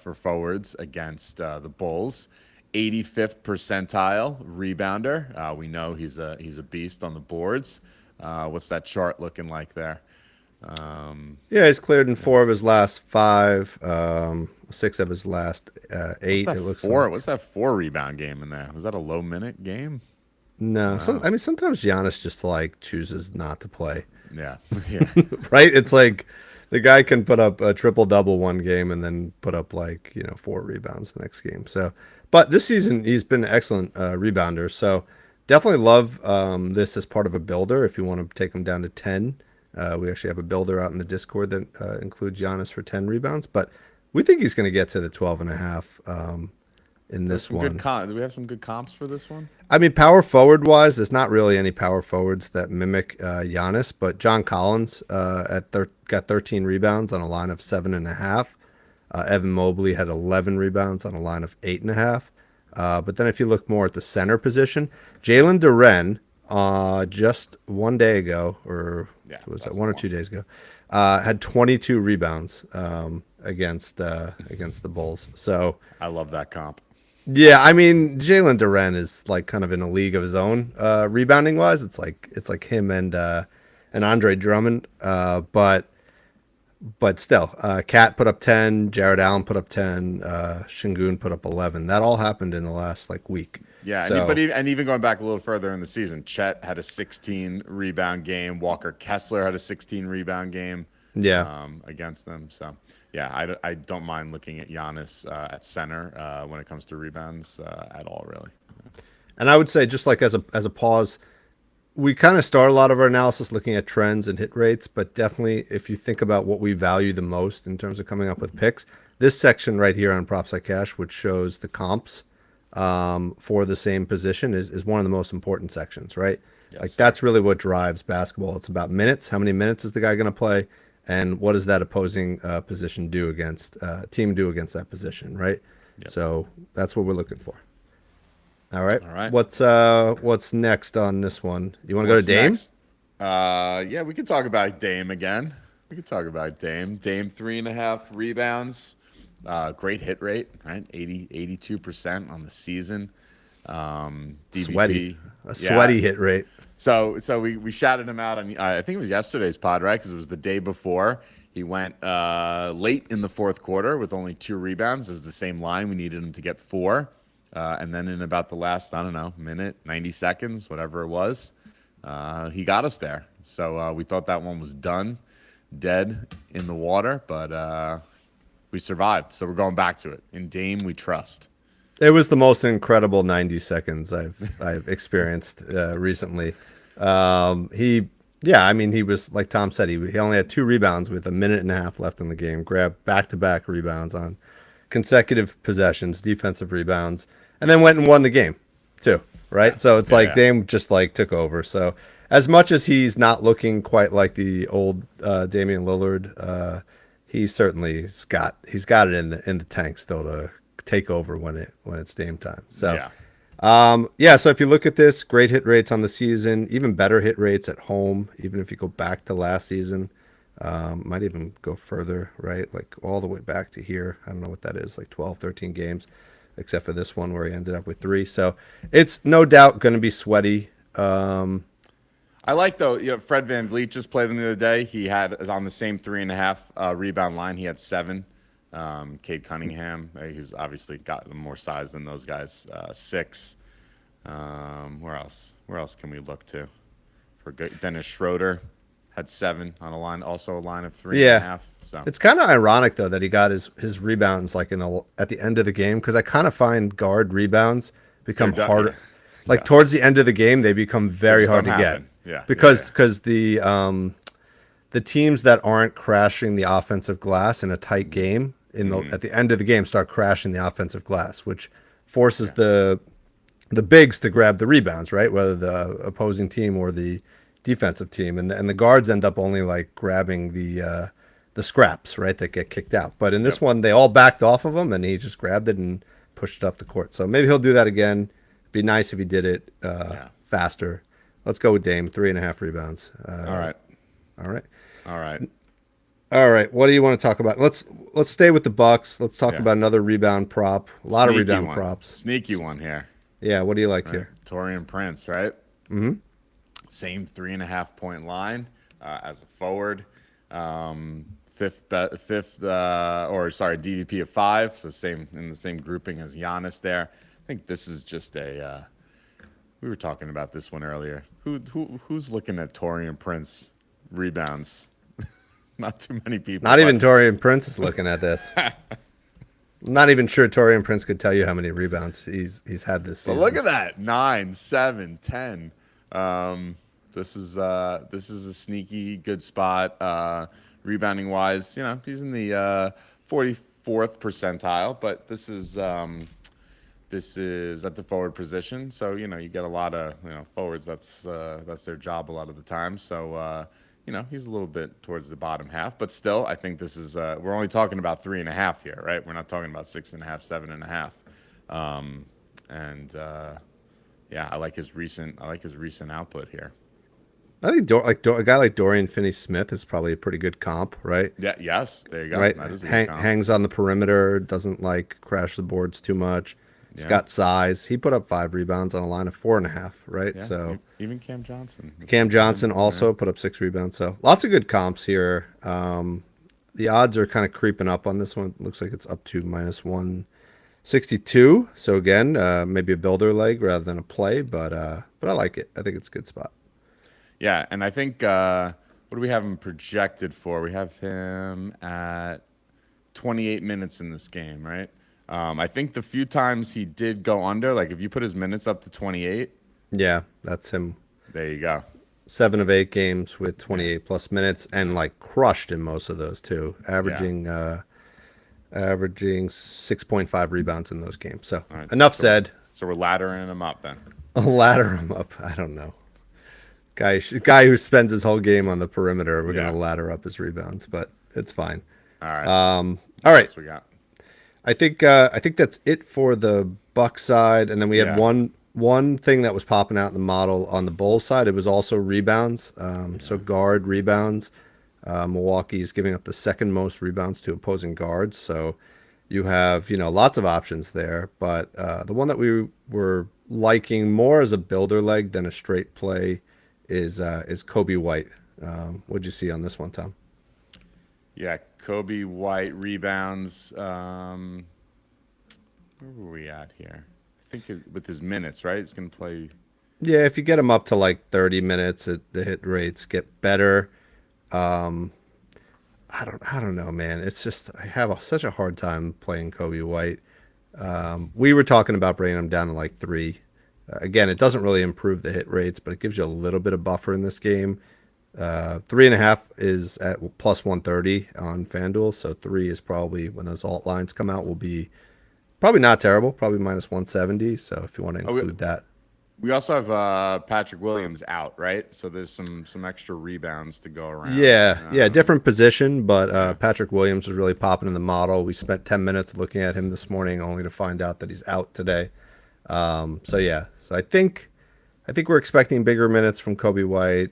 S4: for forwards against the Bulls. 85th percentile rebounder. We know he's a beast on the boards. What's that chart looking like there?
S5: Yeah, he's cleared in 4 of his last 5, 6 of his last 8. It looks like.
S4: What's that 4 rebound game in there? Was that a low minute game?
S5: No, sometimes Giannis just like chooses not to play.
S4: Yeah,
S5: Right? It's like the guy can put up a triple-double one game and then put up 4 rebounds the next game. So, but this season he's been an excellent rebounder. So definitely love this as part of a builder. If you want to take him down to 10, we actually have a builder out in the Discord that includes Giannis for 10 rebounds. But we think he's going to get to the 12.5 in this one.
S4: Do we have some good comps for this one?
S5: I mean, power forward wise, there's not really any power forwards that mimic Giannis, but John Collins got 13 rebounds on a line of 7.5. Evan Mobley had 11 rebounds on a line of 8.5. But then if you look more at the center position, Jalen Duren just one day ago, or was that 1 or 2 days ago, had 22 rebounds against the Bulls. So
S4: I love that comp.
S5: Yeah, I mean Jalen Duren is like kind of in a league of his own, rebounding wise. It's like him and Andre Drummond. But still, Cat put up 10, Jared Allen put up 10, Shingun put up 11. That all happened in the last like week.
S4: Yeah,
S5: So
S4: and even going back a little further in the season, Chet had a 16 rebound game. Walker Kessler had a 16 rebound game.
S5: yeah,
S4: Against them. So yeah, I don't mind looking at Giannis at center when it comes to rebounds at all, really.
S5: and I would say just like as a pause, we kind of start a lot of our analysis looking at trends and hit rates, but definitely if you think about what we value the most in terms of coming up with picks, this section right here on Props Like Cash, which shows the comps for the same position, is one of the most important sections, right?
S4: Yes,
S5: Like
S4: sir.
S5: that's really what drives basketball. It's about minutes. How many minutes is the guy going to play, and what does that opposing position do against team do against that position, right?
S4: Yep.
S5: So that's what we're looking for. All right.
S4: All right.
S5: What's next on this one? You want to go to
S4: What's
S5: Dame?
S4: next? Yeah, we could talk about Dame again. We could talk about Dame. Dame 3.5 rebounds. Great hit rate, right? 82% on the season. DVP.
S5: Sweaty. A
S4: Yeah.
S5: sweaty hit rate.
S4: So we shouted him out on I think it was yesterday's pod, right? Because it was the day before. He went late in the fourth quarter with only 2 rebounds. It was the same line. We needed him to get 4. And then in about the last, I don't know, minute, 90 seconds, whatever it was, he got us there. So we thought that one was done, dead in the water, but we survived. So we're going back to it. In Dame, we trust.
S5: It was the most incredible 90 seconds I've experienced recently. I mean, he was like Tom said, he only had 2 rebounds with a minute and a half left in the game. Grabbed back-to-back rebounds on consecutive possessions, defensive rebounds, and then went and won the game too. Right, yeah. So it's like Dame just like took over. So as much as he's not looking quite like the old Damian Lillard, he certainly's got it in the tank still to take over when it's Dame time. So so if you look at this, great hit rates on the season, even better hit rates at home, even if you go back to last season, might even go further, right? Like all the way back to here. I don't know what that is, like 12, 13 games, except for this one where he ended up with 3. So it's no doubt going to be sweaty.
S4: I like though, Fred VanVleet just played them the other day. He had on the same 3.5 rebound line. He had 7. Cade Cunningham, who's obviously got more size than those guys. 6. Where else? Where else can we look to? For good, Dennis Schroeder had 7 on a line, also a line of 3.5. So
S5: it's kind of ironic though that he got his rebounds like at the end of the game, because I kind of find guard rebounds become harder.
S4: Yeah.
S5: Like towards the end of the game, they become very hard to get.
S4: Yeah,
S5: because the teams that aren't crashing the offensive glass in a tight game at the end of the game start crashing the offensive glass, which forces the bigs to grab the rebounds, right? Whether the opposing team or the defensive team, and the guards end up only like grabbing the scraps, right, that get kicked out. But in this one, they all backed off of him, and he just grabbed it and pushed it up the court. So maybe he'll do that again. Be nice if he did it faster. Let's go with Dame, 3.5 rebounds.
S4: All right.
S5: What do you want to talk about? Let's stay with the Bucks. Let's talk about another rebound prop. A lot of rebound props.
S4: Sneaky one here.
S5: Yeah. What do you like here?
S4: Taurean Prince, right? Mm-hmm. Same 3.5 point line as a forward. DVP of 5. So same in the same grouping as Giannis there. I think this is just we were talking about this one earlier. Who's looking at Taurean Prince rebounds? Not too many people.
S5: Not even Taurean Prince is looking at this. I'm not even sure Taurean Prince could tell you how many rebounds he's had this season.
S4: Well, look at that. 9, 7, 10. This is a sneaky good spot. Rebounding wise, he's in the 44th percentile, but this is at the forward position. So, you get a lot of, forwards. That's their job a lot of the time. So, he's a little bit towards the bottom half, but still, I think this is, we're only talking about 3.5 here, right? We're not talking about 6.5, 7.5. I like his recent output here.
S5: I think a guy like Dorian Finney-Smith is probably a pretty good comp, right?
S4: Yeah. Yes. There you go.
S5: Right.
S4: That is a good comp.
S5: Hangs on the perimeter, doesn't like crash the boards too much. He's
S4: Yeah.
S5: got size. He put up 5 rebounds on a line of 4.5, right?
S4: Yeah,
S5: So
S4: even Cam Johnson.
S5: Cam Johnson also put up 6 rebounds. So lots of good comps here. The odds are kind of creeping up on this one. Looks like it's up to -162. So again, maybe a builder leg rather than a play, but I like it. I think it's a good spot.
S4: Yeah, and I think what do we have him projected for? We have him at 28 minutes in this game, right? I think the few times he did go under, like if you put his minutes up to 28,
S5: Yeah, that's him.
S4: there you go.
S5: 7 of 8 games with 28 plus minutes, and like crushed in most of those too, averaging 6.5 rebounds in those games. So
S4: All right,
S5: enough said.
S4: So we're laddering him up then.
S5: Ladder him up. I don't know. Guy who spends his whole game on the perimeter. We're
S4: Yeah.
S5: gonna ladder up his rebounds, but it's fine.
S4: All right.
S5: All
S4: What
S5: right.
S4: else we got?
S5: I think that's it for the Buck side, and then we had
S4: Yeah.
S5: one thing that was popping out in the model on the Bulls side. It was also rebounds. So guard rebounds. Milwaukee is giving up the second most rebounds to opposing guards. So you have lots of options there, but the one that we were liking more as a builder leg than a straight play is Kobe White. What'd you see on this one, Tom?
S4: Yeah, Kobe White rebounds. Where were we at here? I think with his minutes, right? He's going to play.
S5: Yeah, if you get him up to like 30 minutes, the hit rates get better. I don't know, man. It's just I have such a hard time playing Kobe White. We were talking about bringing him down to like 3. Again, it doesn't really improve the hit rates, but it gives you a little bit of buffer in this game. 3.5 is at plus 130 on FanDuel, so 3 is probably, when those alt lines come out, will be probably not terrible, probably minus 170. So if you want to include that.
S4: We also have Patrick Williams out, right? So there's some extra rebounds to go around.
S5: Yeah, different position, but Patrick Williams was really popping in the model. We spent 10 minutes looking at him this morning, only to find out that he's out today. So I think we're expecting bigger minutes from Kobe White.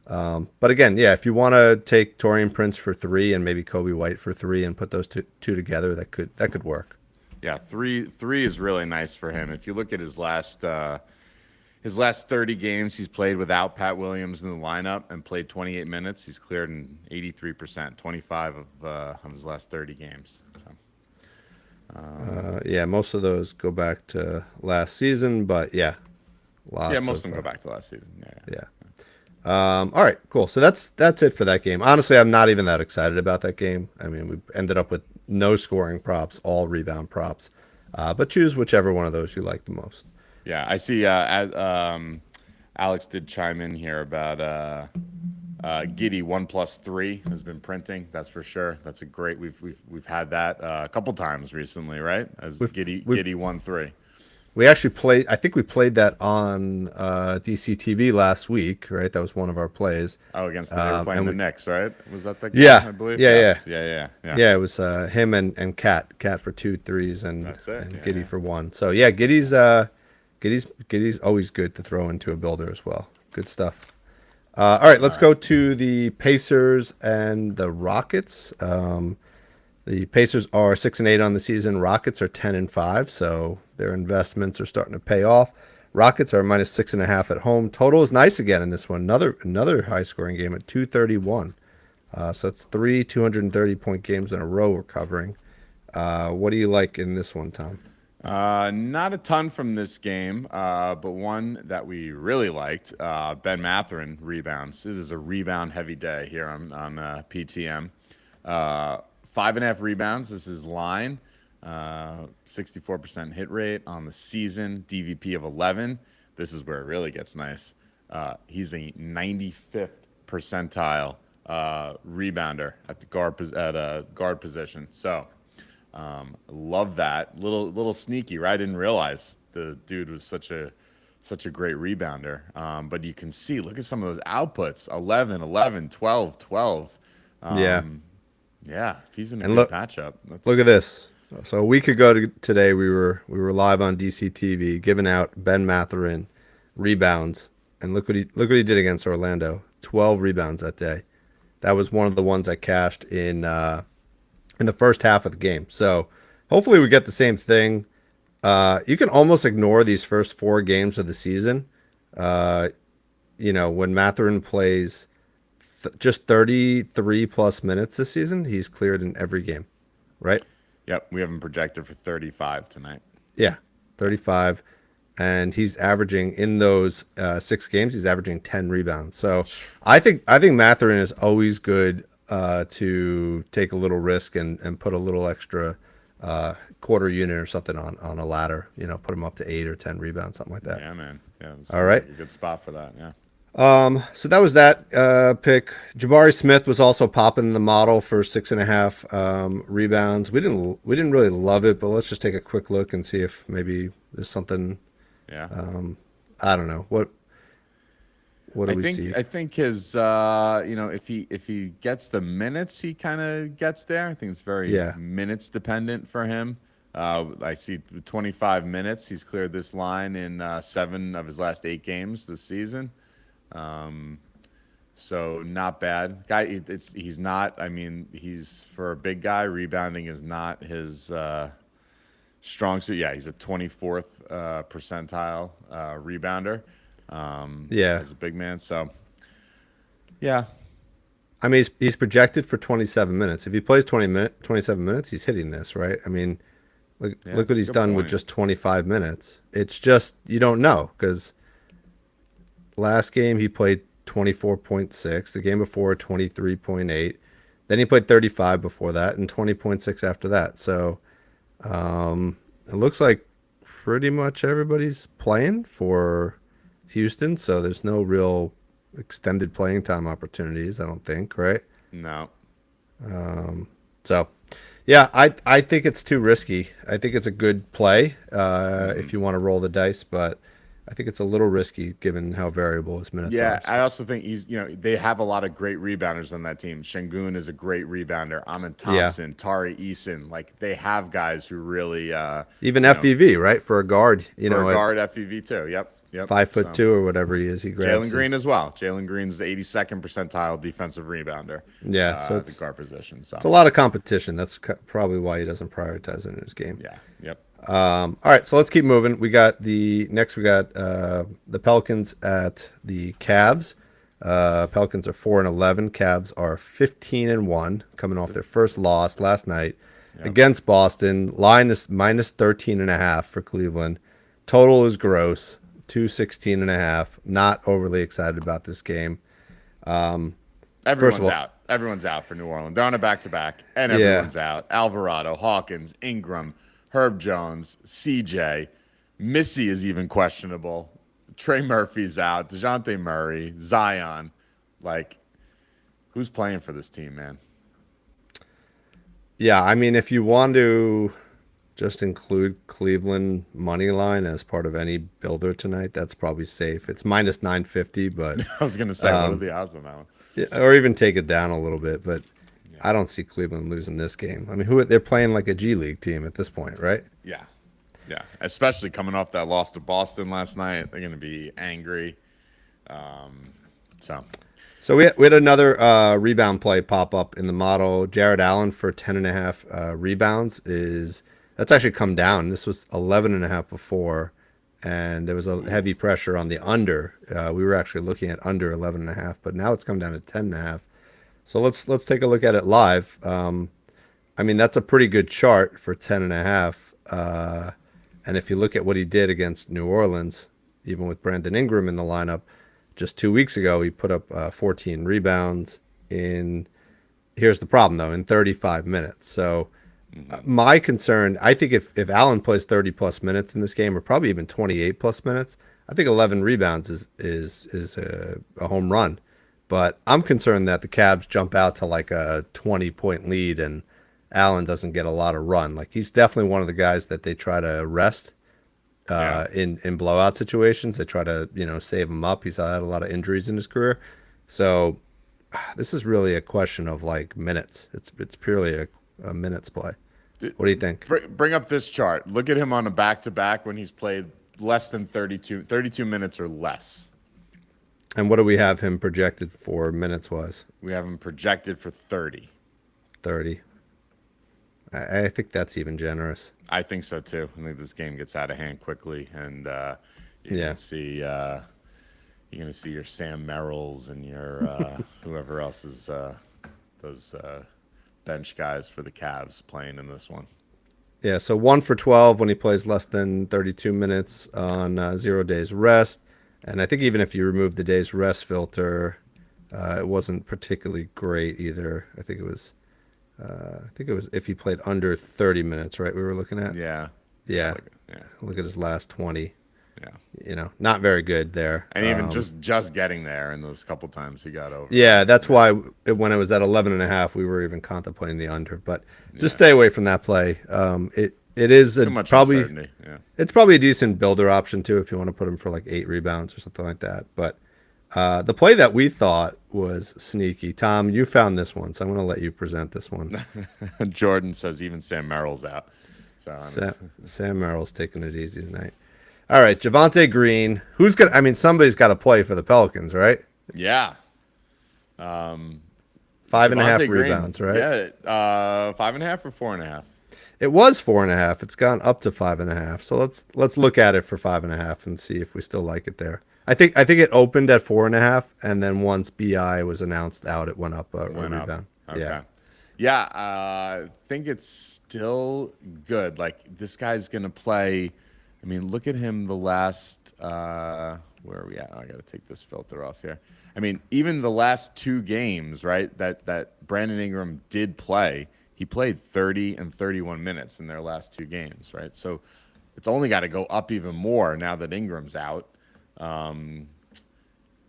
S5: But again, if you want to take Taurean Prince for 3 and maybe Kobe White for 3 and put those two together, that could work.
S4: Yeah, three is really nice for him. If you look at his last 30 games he's played without Pat Williams in the lineup and played 28 minutes, he's cleared in 83%, 25 of his last 30 games. So.
S5: Most of those go back to last season, but
S4: most of them go back to last season. Yeah.
S5: All right, cool. So that's it for that game. Honestly, I'm not even that excited about that game. I mean, we ended up with no scoring props, all rebound props. But choose whichever one of those you like the most.
S4: Yeah, I see. Alex did chime in here about Giddy 1+3 has been printing. That's for sure. That's a great. We've had that a couple times recently, right? As Giddy 1-3.
S5: We actually played. I think we played that on DCTV last week, right? That was one of our plays.
S4: Oh, against they were playing the Knicks, right? Was that the game?
S5: Yeah,
S4: I believe.
S5: Yeah.
S4: Yeah.
S5: It was him and Cat for 2 threes and
S4: That's it.
S5: and Giddy for 1. So Giddy's always good to throw into a builder as well. Good stuff. All right, let's go to the Pacers and the Rockets. The Pacers are 6-8 on the season. Rockets are 10-5, so their investments are starting to pay off. Rockets are minus 6.5 at home. Total is nice again in this one. Another high-scoring game at 231. So it's 3 230-point games in a row we're covering. What do you like in this one, Tom?
S4: Not a ton from this game, but one that we really liked. Ben Mathurin rebounds. This is a rebound-heavy day here on PTM. 5.5 rebounds. This is line. 64% hit rate on the season. DVP of 11. This is where it really gets nice. He's a 95th percentile rebounder at the guard position. So love that. Little sneaky, right? I didn't realize the dude was such a great rebounder. But you can see, look at some of those outputs: 11, 11, 12, 12. Yeah, if he's in a good matchup.
S5: Look at this. So a week ago today, we were live on DCTV giving out Ben Mathurin rebounds, and look what he did against Orlando. 12 rebounds that day. That was one of the ones that cashed in the first half of the game. So hopefully we get the same thing. You can almost ignore these first 4 games of the season. When Mathurin plays just 33 plus minutes this season, he's cleared in every game, right?
S4: Yep, we have him projected for 35 tonight.
S5: Yeah, 35. And he's averaging in those 6 games, he's averaging 10 rebounds. So I think Mathurin is always good to take a little risk and put a little extra quarter unit or something on a ladder. Put him up to 8 or 10 rebounds, something like that.
S4: Yeah, man. Yeah,
S5: all right.
S4: A good spot for that. Yeah.
S5: So that was that pick. Jabari Smith was also popping in the model for 6.5 rebounds. We didn't really love it, but let's just take a quick look and see if maybe there's something.
S4: Yeah.
S5: I don't know what do we see.
S4: I think his if he gets the minutes, he kind of gets there. I think it's very minutes dependent for him. I see 25 minutes. He's cleared this line in 7 of his last 8 games this season. So not bad. Guy, he's not. I mean, he's for a big guy. Rebounding is not his strong suit. Yeah, he's a 24th percentile rebounder. As a big man. So yeah.
S5: I mean, he's projected for 27 minutes. If he plays 27 minutes, he's hitting this, right? I mean, look what he's done with just 25 minutes. It's just you don't know because last game he played 24.6. The game before 23.8. Then he played 35 before that and 20.6 after that. So it looks like pretty much everybody's playing for Houston. So there's no real extended playing time opportunities, I don't think, right?
S4: No.
S5: So, yeah, I think it's too risky. I think it's a good play if you want to roll the dice, but I think it's a little risky given how variable his minutes are.
S4: Yeah, I also think they have a lot of great rebounders on that team. Şengün is a great rebounder. Amin Thompson, Tari Eason, like they have guys who really
S5: even FEV, right? For a guard,
S4: guard FEV too. Yep.
S5: 5'2" or whatever he is. He grabs
S4: Jalen Green as well. Jalen Green's the 82nd percentile defensive rebounder.
S5: Yeah, so
S4: it's the guard position. So
S5: it's a lot of competition. That's probably why he doesn't prioritize it in his game.
S4: Yeah. Yep.
S5: All right, so let's keep moving. We got the Pelicans at the Cavs. Pelicans are 4-11. Cavs are 15-1, coming off their first loss last night against Boston. Line is minus 13.5 for Cleveland. Total is gross. 216.5. Not overly excited about this game.
S4: Everyone's out. Everyone's out for New Orleans. They're on a back-to-back, and everyone's out. Alvarado, Hawkins, Ingram, Herb Jones, CJ. Missy is even questionable. Trey Murphy's out. DeJounte Murray, Zion. Like, who's playing for this team, man?
S5: Yeah, I mean, if you want to just include Cleveland money line as part of any builder tonight, that's probably safe. It's minus 950, but
S4: I was going to say, what are the odds on that one?
S5: Yeah, or even take it down a little bit, but I don't see Cleveland losing this game. I mean, they're playing like a G League team at this point, right?
S4: Yeah. Especially coming off that loss to Boston last night, they're going to be angry.
S5: So we had another rebound play pop up in the model. Jared Allen for 10.5 rebounds that's actually come down. This was 11.5 before, and there was a heavy pressure on the under. We were actually looking at under 11.5, but now it's come down to 10.5. So let's take a look at it live. I mean, that's a pretty good chart for 10.5. And if you look at what he did against New Orleans, even with Brandon Ingram in the lineup, just 2 weeks ago, he put up 14 rebounds here's the problem though, in 35 minutes. So my concern, I think if Allen plays 30 plus minutes in this game, or probably even 28 plus minutes, I think 11 rebounds is a home run. But I'm concerned that the Cavs jump out to like a 20-point lead and Allen doesn't get a lot of run. Like he's definitely one of the guys that they try to rest in blowout situations. They try to save him up. He's had a lot of injuries in his career, so this is really a question of like minutes. It's purely a minutes play. What do you think?
S4: Bring up this chart. Look at him on a back-to-back when he's played less than 32 minutes or less.
S5: And what do we have him projected for minutes-wise?
S4: We have him projected for 30.
S5: 30. I think that's even generous.
S4: I think so too. I think this game gets out of hand quickly, and you're
S5: Yeah.
S4: gonna see your Sam Merrills and your whoever else is those bench guys for the Cavs playing in this one.
S5: Yeah, so 1 for 12 when he plays less than 32 minutes on 0 days rest. And I think even if you remove the days rest filter, it wasn't particularly great either. I think it was if he played under 30 minutes, right? We were looking at.
S4: Yeah.
S5: Yeah.
S4: Yeah.
S5: Look at his last 20.
S4: Yeah.
S5: Not very good there.
S4: And even just getting there in those couple times he got over.
S5: Yeah, that's why when it was at 11.5, we were even contemplating the under. But just stay away from that play. It is
S4: Too much
S5: probably
S4: uncertainty. Yeah.
S5: it's probably a decent builder option too if you want to put him for like 8 rebounds or something like that. But the play that we thought was sneaky. Tom, you found this one, so I'm going to let you present this one.
S4: Jordan says even Sam Merrill's out. So
S5: Sam Merrill's taking it easy tonight. All right, Javonte Green. Somebody's got to play for the Pelicans, right?
S4: yeah.
S5: 5.5
S4: Javonte Green.
S5: rebounds, right?
S4: Yeah. 5.5 or 4.5.
S5: It was 4.5. It's gone up to 5.5. So let's look at it for 5.5 and see if we still like it there. I think it opened at 4.5, and then once BI was announced out, it went up a rebound.
S4: Okay.
S5: Yeah.
S4: Yeah, I think it's still good. Like, this guy's going to play. I mean, look at him the last. Where are we at? Oh, I got to take this filter off here. I mean, even the last 2 games, right, that Brandon Ingram did play, he played 30 and 31 minutes in their last 2 games, right? So it's only got to go up even more now that Ingram's out.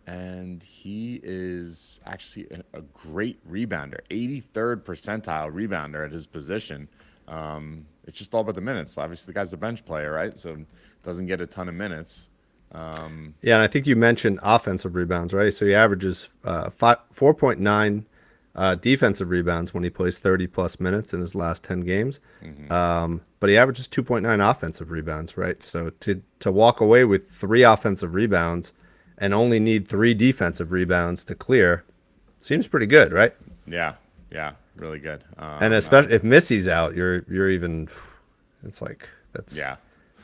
S4: And he is actually a great rebounder, 83rd percentile rebounder at his position. It's just all about the minutes. Obviously, the guy's a bench player, right? So doesn't get a ton of minutes.
S5: Yeah, and I think you mentioned offensive rebounds, right? So he averages 4.9 defensive rebounds when he plays 30-plus minutes in his last 10 games. But he averages 2.9 offensive rebounds, right? So to walk away with 3 offensive rebounds and only need 3 defensive rebounds to clear seems pretty good, right?
S4: Yeah, really good.
S5: And especially if Missy's out, you're even. It's like that's a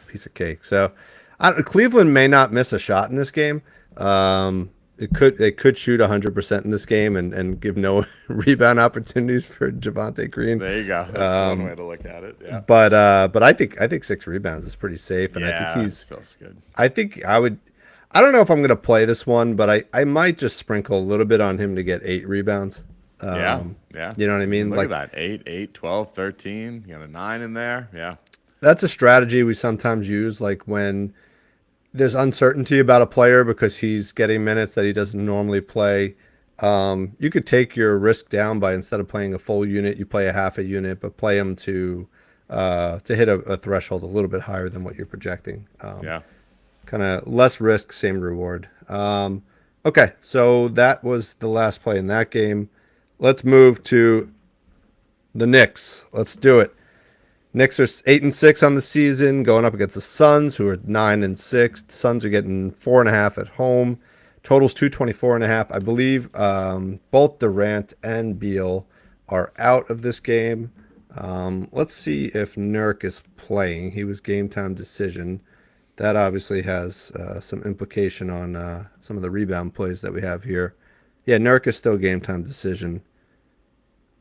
S5: piece of cake. So Cleveland may not miss a shot in this game. They could shoot 100% in this game and give no rebound opportunities for Javonte Green.
S4: There you go. That's one way to look at it. Yeah.
S5: But I think 6 rebounds is pretty safe, and I think
S4: feels good.
S5: I think I would. I don't know if I'm going to play this one, but I might just sprinkle a little bit on him to get 8 rebounds.
S4: Yeah.
S5: You know what I mean?
S4: Look at that. 8, 12, 13. You got a 9 in there. Yeah.
S5: That's a strategy we sometimes use, like when there's uncertainty about a player because he's getting minutes that he doesn't normally play. You could take your risk down by, instead of playing a full unit, you play a half a unit, but play him to hit a threshold a little bit higher than what you're projecting. Kind of less risk, same reward. Okay, so that was the last play in that game. Let's move to the Knicks. Let's do it. Knicks are 8-6 on the season, going up against the Suns, who are 9-6. The Suns are getting 4.5 at home. Totals 224.5. I believe both Durant and Beal are out of this game. Let's see if Nurk is playing. He was game time decision. That obviously has some implication on some of the rebound plays that we have here. Yeah, Nurk is still game time decision.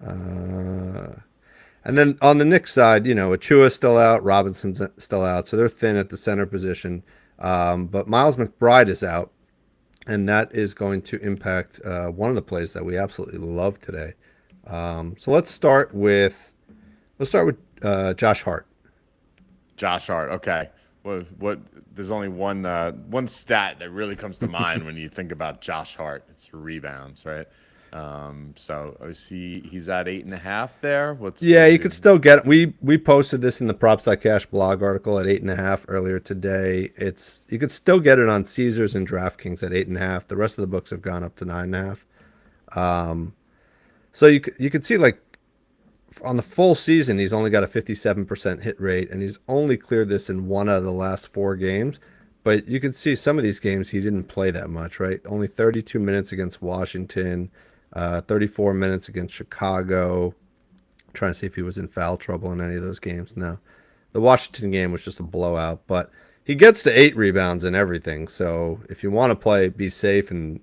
S5: And then on the Knicks side, Achua's still out, Robinson's still out, so they're thin at the center position. But Miles McBride is out, and that is going to impact one of the plays that we absolutely love today. So let's start with Josh Hart.
S4: Josh Hart. Okay. What? There's only one stat that really comes to mind when you think about Josh Hart. It's rebounds, right? So I see he's at 8.5 there.
S5: You could still get. We posted this in the Props.Cash blog article at 8.5 earlier today. You could still get it on Caesars and DraftKings at 8.5. The rest of the books have gone up to 9.5. So you could see, like, on the full season, he's only got a 57% hit rate, and he's only cleared this in 1 out of the last 4 games. But you can see some of these games he didn't play that much, right? Only 32 minutes against Washington, 34 minutes against Chicago, trying to see if he was in foul trouble in any of those games. No. The Washington game was just a blowout, but he gets to 8 rebounds and everything. So if you want to be safe and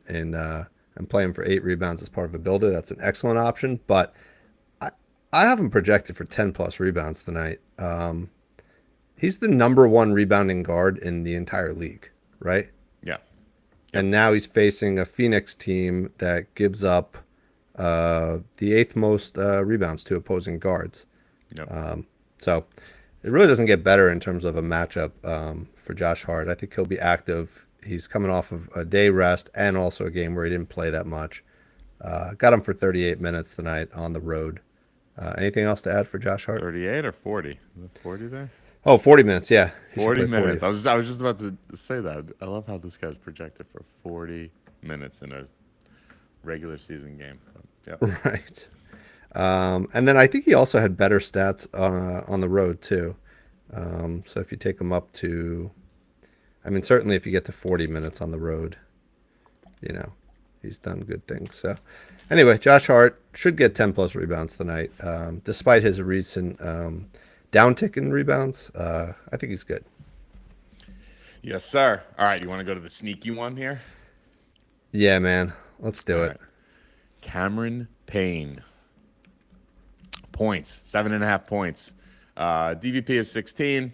S5: play him for 8 rebounds as part of a builder, that's an excellent option. But I have him projected for 10 plus rebounds tonight. He's the number 1 rebounding guard in the entire league, right?
S4: Yeah.
S5: And now he's facing a Phoenix team that gives up the 8th most rebounds to opposing guards.
S4: Yep.
S5: So it really doesn't get better in terms of a matchup for Josh Hart. I think he'll be active. He's coming off of a day rest and also a game where he didn't play that much. Got him for 38 minutes tonight on the road. Anything else to add for Josh Hart?
S4: 38 or 40? Is it 40 there?
S5: Oh, 40 minutes, yeah. He should
S4: 40
S5: play
S4: minutes. I was just about to say that. I love how this guy's projected for 40 minutes in a regular season game. Yep.
S5: Right. And then I think he also had better stats on the road too. So if you take him up to, I mean, certainly if you get to 40 minutes on the road, you know, he's done good things. So anyway, Josh Hart should get 10 plus rebounds tonight. Despite his recent downtick in rebounds, I think he's good.
S4: Yes, sir. All right, you want to go to the sneaky one here?
S5: Yeah, man. Let's do it.
S4: Right. Cameron Payne. Points, 7.5 points. DVP of 16.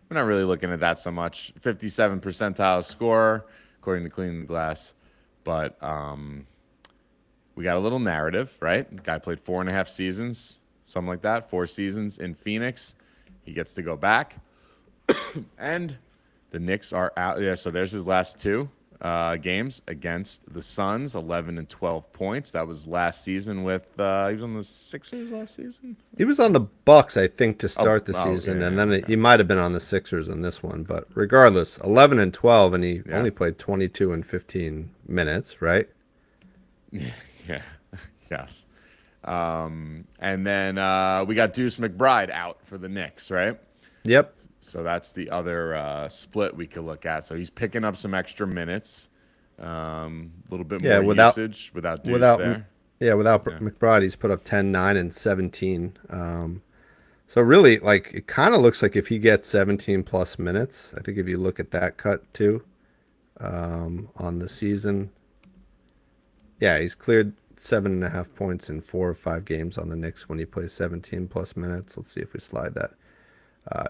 S4: We're not really looking at that so much. 57 percentile scorer, according to Cleaning the Glass. But we got a little narrative, right? The guy played 4.5 seasons, something like that, 4 seasons in Phoenix. He gets to go back. And the Knicks are out. Yeah, so there's his last 2 games against the Suns, 11 and 12 points. That was last season with he was on the Sixers last season.
S5: He was on the Bucks, I think, to start the season,
S4: yeah,
S5: and then he might have been on the Sixers in this one. But regardless, 11 and 12, and he only played 22 and 15 minutes, right?
S4: Yeah. Yes. And then we got Deuce McBride out for the Knicks, right?
S5: Yep.
S4: So that's the other split we could look at. So he's picking up some extra minutes, a little bit more usage without Deuce there.
S5: Yeah, without McBride, he's put up 10, 9, and 17. So really, like, it kind of looks like if he gets 17 plus minutes, I think if you look at that cut too, on the season, yeah, he's cleared 7.5 points in 4 or 5 games on the Knicks when he plays 17 plus minutes. Let's see if we slide that.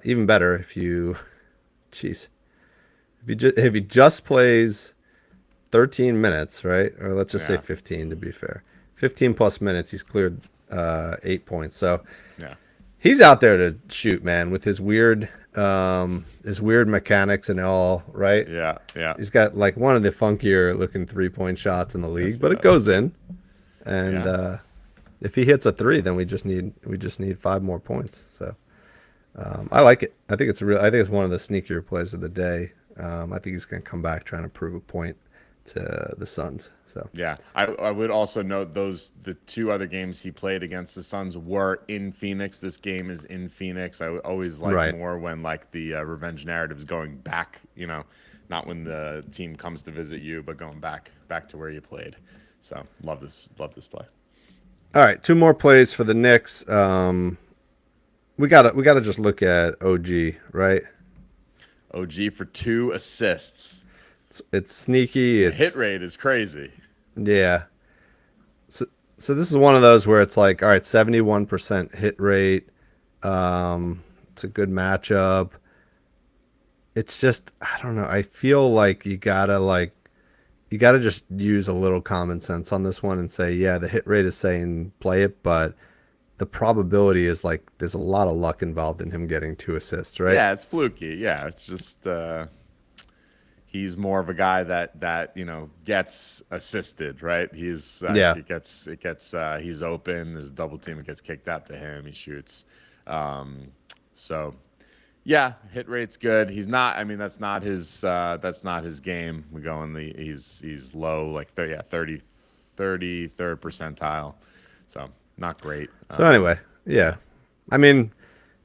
S5: Even better if you, if he just plays 13 minutes, right? Or let's just say 15 to be fair. 15 plus minutes, he's cleared 8 points. So he's out there to shoot, man, with his weird mechanics and all, right?
S4: Yeah.
S5: He's got like one of the funkier looking 3-point shots in the league, but it goes in. And if he hits a 3, then we just need 5 more points. So I like it. I think it's one of the sneakier plays of the day. I think he's going to come back trying to prove a point to the Suns. So
S4: yeah, I would also note the 2 other games he played against the Suns were in Phoenix. This game is in Phoenix. I always like more when like the revenge narrative is going back. You know, not when the team comes to visit you, but going back to where you played. So love this play.
S5: All right, 2 more plays for the Knicks. We gotta just look at OG, right?
S4: OG for 2 assists.
S5: It's sneaky.
S4: The hit rate is crazy.
S5: Yeah. So this is one of those where it's like, all right, 71% hit rate. It's a good matchup. It's just, I don't know. I feel like you gotta just use a little common sense on this one and say, yeah, the hit rate is saying play it, but the probability is like there's a lot of luck involved in him getting 2 assists, right?
S4: Yeah, it's fluky. Yeah, it's just he's more of a guy that gets assisted, right? He's it gets he's open. There's a double team. It gets kicked out to him. He shoots. So yeah, hit rate's good. He's not. I mean, that's not his game. We go in he's low, like 33rd percentile. So not great.
S5: So anyway, yeah. I mean,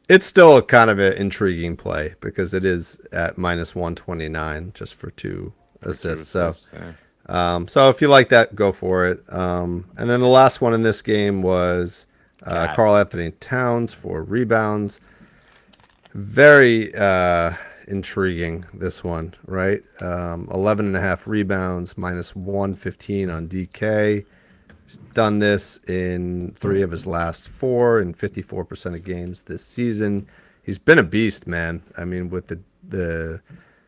S5: it's still kind of an intriguing play because it is at minus 129 just for 2 assists. So if you like that, go for it. And then the last one in this game was
S4: Cat.
S5: Karl Anthony Towns, 4 rebounds. Very intriguing, this one, right? 11 and a half rebounds, minus 115 on DK. He's done this in 3 of his last 4 in 54% of games this season. He's been a beast, man. I mean, with the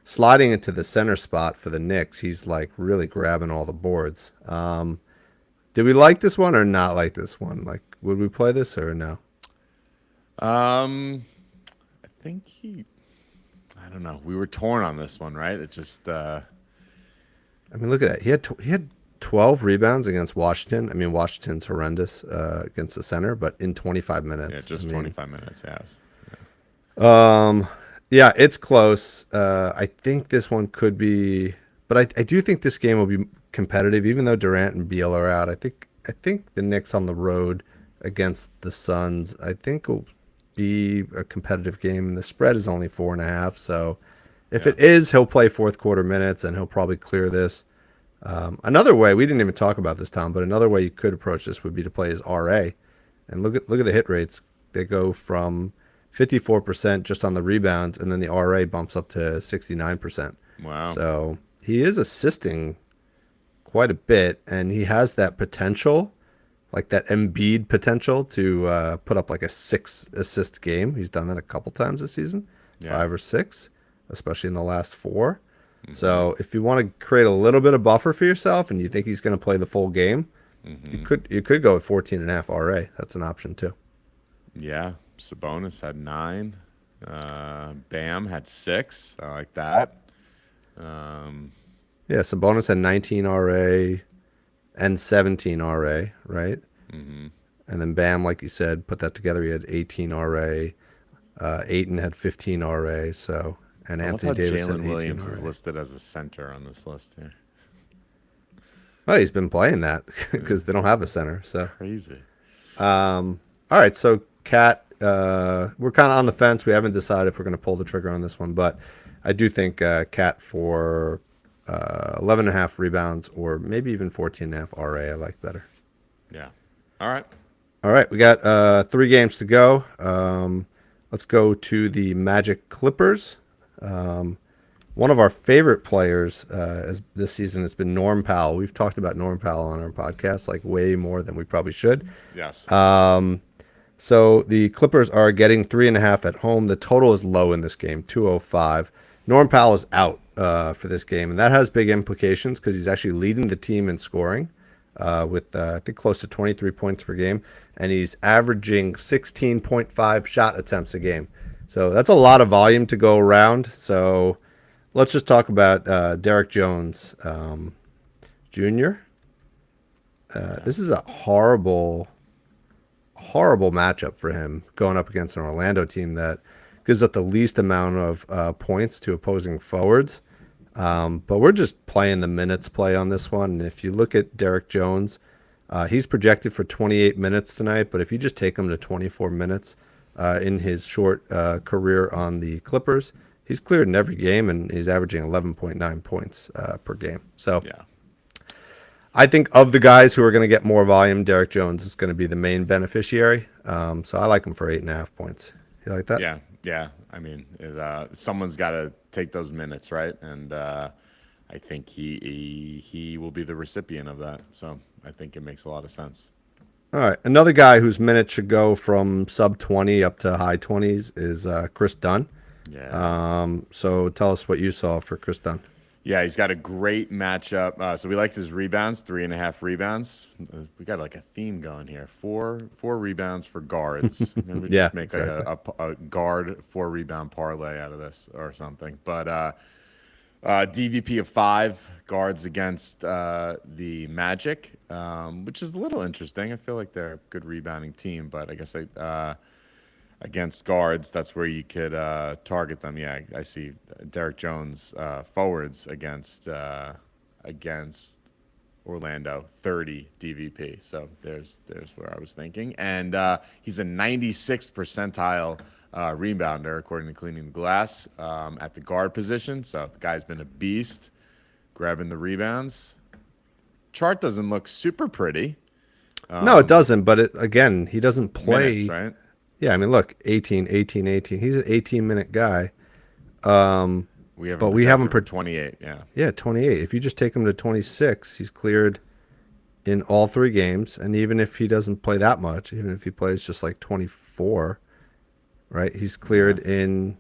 S5: sliding into the center spot for the Knicks, he's like really grabbing all the boards. Did we like this one or not like this one? Like, would we play this or no?
S4: I think I don't know. We were torn on this one, right? It just.
S5: I mean, look at that. He had 12 rebounds against Washington. I mean, Washington's horrendous against the center, but in 25 minutes.
S4: Yeah, just 25 minutes. Yes.
S5: Yeah, it's close. I think this one could be, but I do think this game will be competitive, even though Durant and Beal are out. I think the Knicks on the road against the Suns, I think will be a competitive game. The spread is only 4.5, so if it is, he'll play fourth quarter minutes and he'll probably clear this. Another way, we didn't even talk about this, Tom, but another way you could approach this would be to play his RA, and look at the hit rates. They go from 54% just on the rebounds, and then the RA bumps up to 69%.
S4: Wow.
S5: So he is assisting quite a bit, and he has that potential, like that Embiid potential to put up like a 6-assist game. He's done that a couple times this season, 5 or 6, especially in the last 4. Mm-hmm. So if you want to create a little bit of buffer for yourself and you think he's going to play the full game, you could go with 14.5 RA. That's an option too.
S4: Yeah. Sabonis had 9. Bam had 6. I like that.
S5: Yeah, Sabonis had 19 RA and 17 RA, right? Mm-hmm. And then Bam, like you said, put that together. He had 18 RA. Ayton had 15 RA. So, and Anthony Davis had 18
S4: Williams
S5: RA.
S4: is listed as a center on this list here.
S5: Well, he's been playing that because they don't have a center. So
S4: crazy.
S5: All right, so Cat, we're kind of on the fence. We haven't decided if we're going to pull the trigger on this one, but I do think Cat for 11.5 rebounds or maybe even 14.5 RA I like better.
S4: Yeah. All right.
S5: We got 3 games to go. Let's go to the Magic Clippers. One of our favorite players this season has been Norm Powell. We've talked about Norm Powell on our podcast like way more than we probably should.
S4: Yes.
S5: So the Clippers are getting 3.5 at home. The total is low in this game, 205. Norm Powell is out for this game, and that has big implications because he's actually leading the team in scoring with, I think, close to 23 points per game, and he's averaging 16.5 shot attempts a game. So that's a lot of volume to go around. So let's just talk about Derek Jones Jr. This is a horrible matchup for him going up against an Orlando team that gives up the least amount of points to opposing forwards. But we're just playing the minutes play on this one. And if you look at Derek Jones, he's projected for 28 minutes tonight. But if you just take him to 24 minutes in his short career on the Clippers, he's cleared in every game, and he's averaging 11.9 points per game. So
S4: yeah.
S5: I think of the guys who are going to get more volume, Derek Jones is going to be the main beneficiary. So I like him for 8.5 points. You like that?
S4: Yeah. I mean, someone's got to take those minutes, right? And I think he will be the recipient of that. So I think it makes a lot of sense.
S5: All right. Another guy whose minutes should go from sub 20 up to high 20s is Chris Dunn.
S4: Yeah.
S5: So tell us what you saw for Chris Dunn.
S4: Yeah, he's got a great matchup. So we like his rebounds, 3.5 rebounds. We got like a theme going here. Four rebounds for guards. Maybe we just make exactly. a guard 4 rebound parlay out of this or something. But DVP of 5 guards against the Magic, which is a little interesting. I feel like they're a good rebounding team, but I guess against guards, that's where you could target them. Yeah, I see Derek Jones forwards against Orlando, 30 DVP. So there's where I was thinking. And he's a 96th percentile rebounder, according to Cleaning the Glass, at the guard position. So the guy's been a beast, grabbing the rebounds. Chart doesn't look super pretty.
S5: No, it doesn't. But again, he doesn't play.
S4: Minutes, right?
S5: Yeah, I mean, look, 18, 18, 18. He's an 18-minute guy.
S4: We have
S5: But
S4: him
S5: we have him
S4: projected for 28. Yeah.
S5: Yeah, 28. If you just take him to 26, he's cleared in all 3 games. And even if he doesn't play that much, even if he plays just like 24, right, he's cleared in,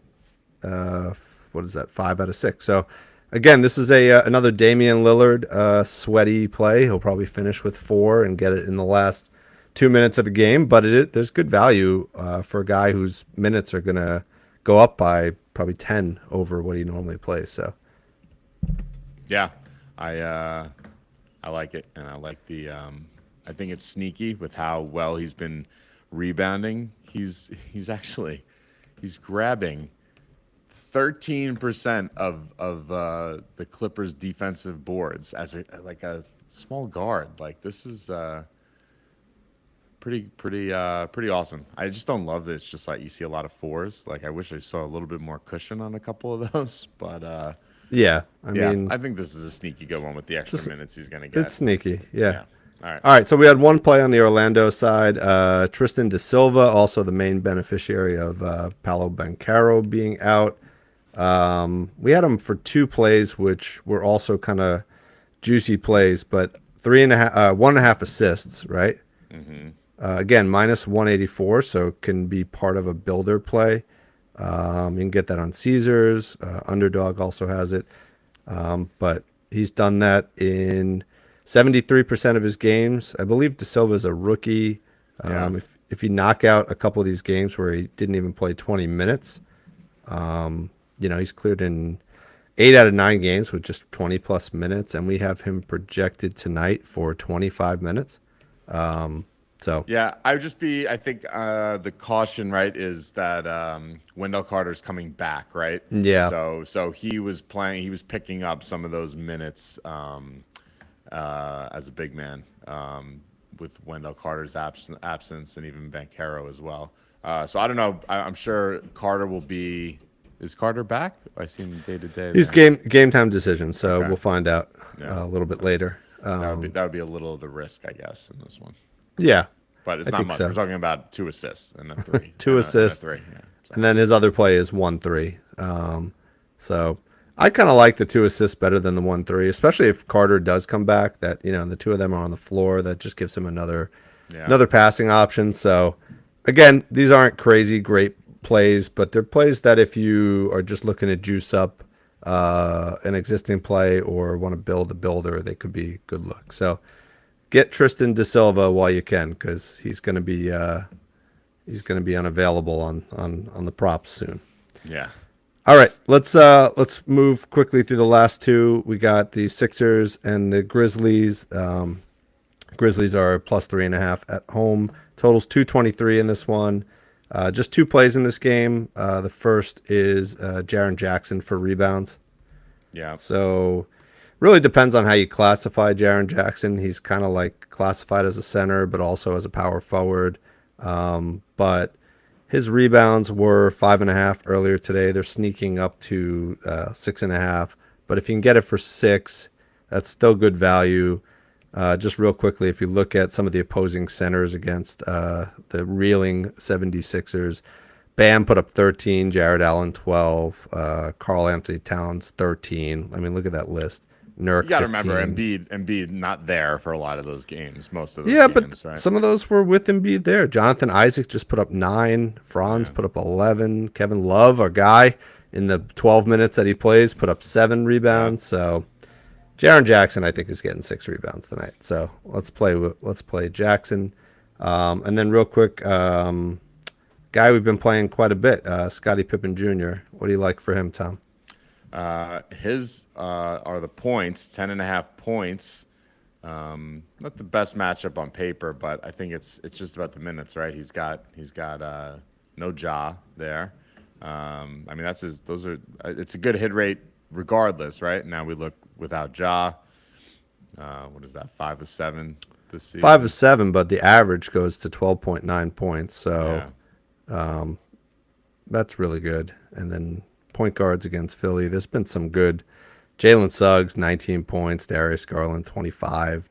S5: what is that, 5 out of 6. So, again, this is another Damian Lillard sweaty play. He'll probably finish with 4 and get it in the last 2 minutes of the game. But there's good value for a guy whose minutes are going to go up by probably 10 over what he normally plays. So.
S4: Yeah, I like it, and I like the. I think it's sneaky with how well he's been rebounding. He's grabbing 13% of the Clippers' defensive boards as a small guard. Like, this is pretty awesome. I just don't love that it's just like you see a lot of 4s. Like, I wish I saw a little bit more cushion on a couple of those, but.
S5: Yeah, I mean,
S4: I think this is a sneaky good one with the extra minutes he's going to get.
S5: It's sneaky, yeah.
S4: All
S5: right. So we had one play on the Orlando side. Tristan Da Silva, also the main beneficiary of Paolo Banchero being out. We had him for 2 plays, which were also kind of juicy plays, but 1.5 assists, right?
S4: Mm-hmm.
S5: Again, minus 184, so can be part of a builder play. You can get that on Caesars. Underdog also has it. But he's done that in 73% of his games. I believe Da Silva is a rookie. If you knock out a couple of these games where he didn't even play 20 minutes, he's cleared in 8 out of 9 games with just 20 plus minutes. And we have him projected tonight for 25 minutes.
S4: I would just I think the caution, right, is that Wendell Carter's coming back, right?
S5: Yeah.
S4: So he was picking up some of those minutes as a big man with Wendell Carter's absence and even Banchero as well. So I don't know. I'm sure Carter will be. Is Carter back? I see him day to day.
S5: He's game time decision, so
S4: Okay.
S5: We'll find out a little bit later.
S4: That would be a little of the risk, I guess, in this one.
S5: Yeah.
S4: But it's
S5: I
S4: not
S5: think
S4: much.
S5: so.
S4: We're talking about 2 assists and a 3.
S5: 2 assists.
S4: And a 3. Yeah, so.
S5: And then his other play is 1-3. So I kind of like the 2 assists better than the 1-3, especially if Carter does come back. That the 2 of them are on the floor. That just gives him another passing option. So again, these aren't crazy great plays, but they're plays that if you are just looking to juice up an existing play or want to build a builder, they could be good look. So get Tristan Da Silva while you can, because he's going to be unavailable on the props soon.
S4: Yeah.
S5: All right, let's move quickly through the last 2. We got the Sixers and the Grizzlies. Grizzlies are plus 3.5 at home. Totals 223 in this one. Just 2 plays in this game. The first is Jaren Jackson for rebounds.
S4: Yeah.
S5: So really depends on how you classify Jaren Jackson. He's kind of like classified as a center, but also as a power forward. But his rebounds were 5.5 earlier today. They're sneaking up to 6.5. But if you can get it for 6, that's still good value. Just real quickly, if you look at some of the opposing centers against the reeling 76ers, Bam put up 13, Jared Allen 12, Karl Anthony Towns 13. I mean, look at that list. Nurk,
S4: you got to
S5: 15.
S4: remember Embiid not there for a lot of those games, most of those games,
S5: but
S4: right?
S5: some of those were with Embiid there. Jonathan Isaac just put up 9. Franz put up 11. Kevin Love, our guy, in the 12 minutes that he plays, put up 7 rebounds. So Jaren Jackson, I think, is getting 6 rebounds tonight. So let's play Jackson. And then real quick, guy we've been playing quite a bit, Scottie Pippen Jr. What do you like for him, Tom?
S4: His are the points, 10.5 points. Not the best matchup on paper, but I think it's just about the minutes, right? He's got no Ja there. I mean, it's a good hit rate regardless, right? Now we look without Ja. What is that? 5 of 7 this season.
S5: 5 of 7, but the average goes to 12.9 points. So that's really good. And then point guards against Philly. There's been some good. Jalen Suggs, 19 points. Darius Garland, 25.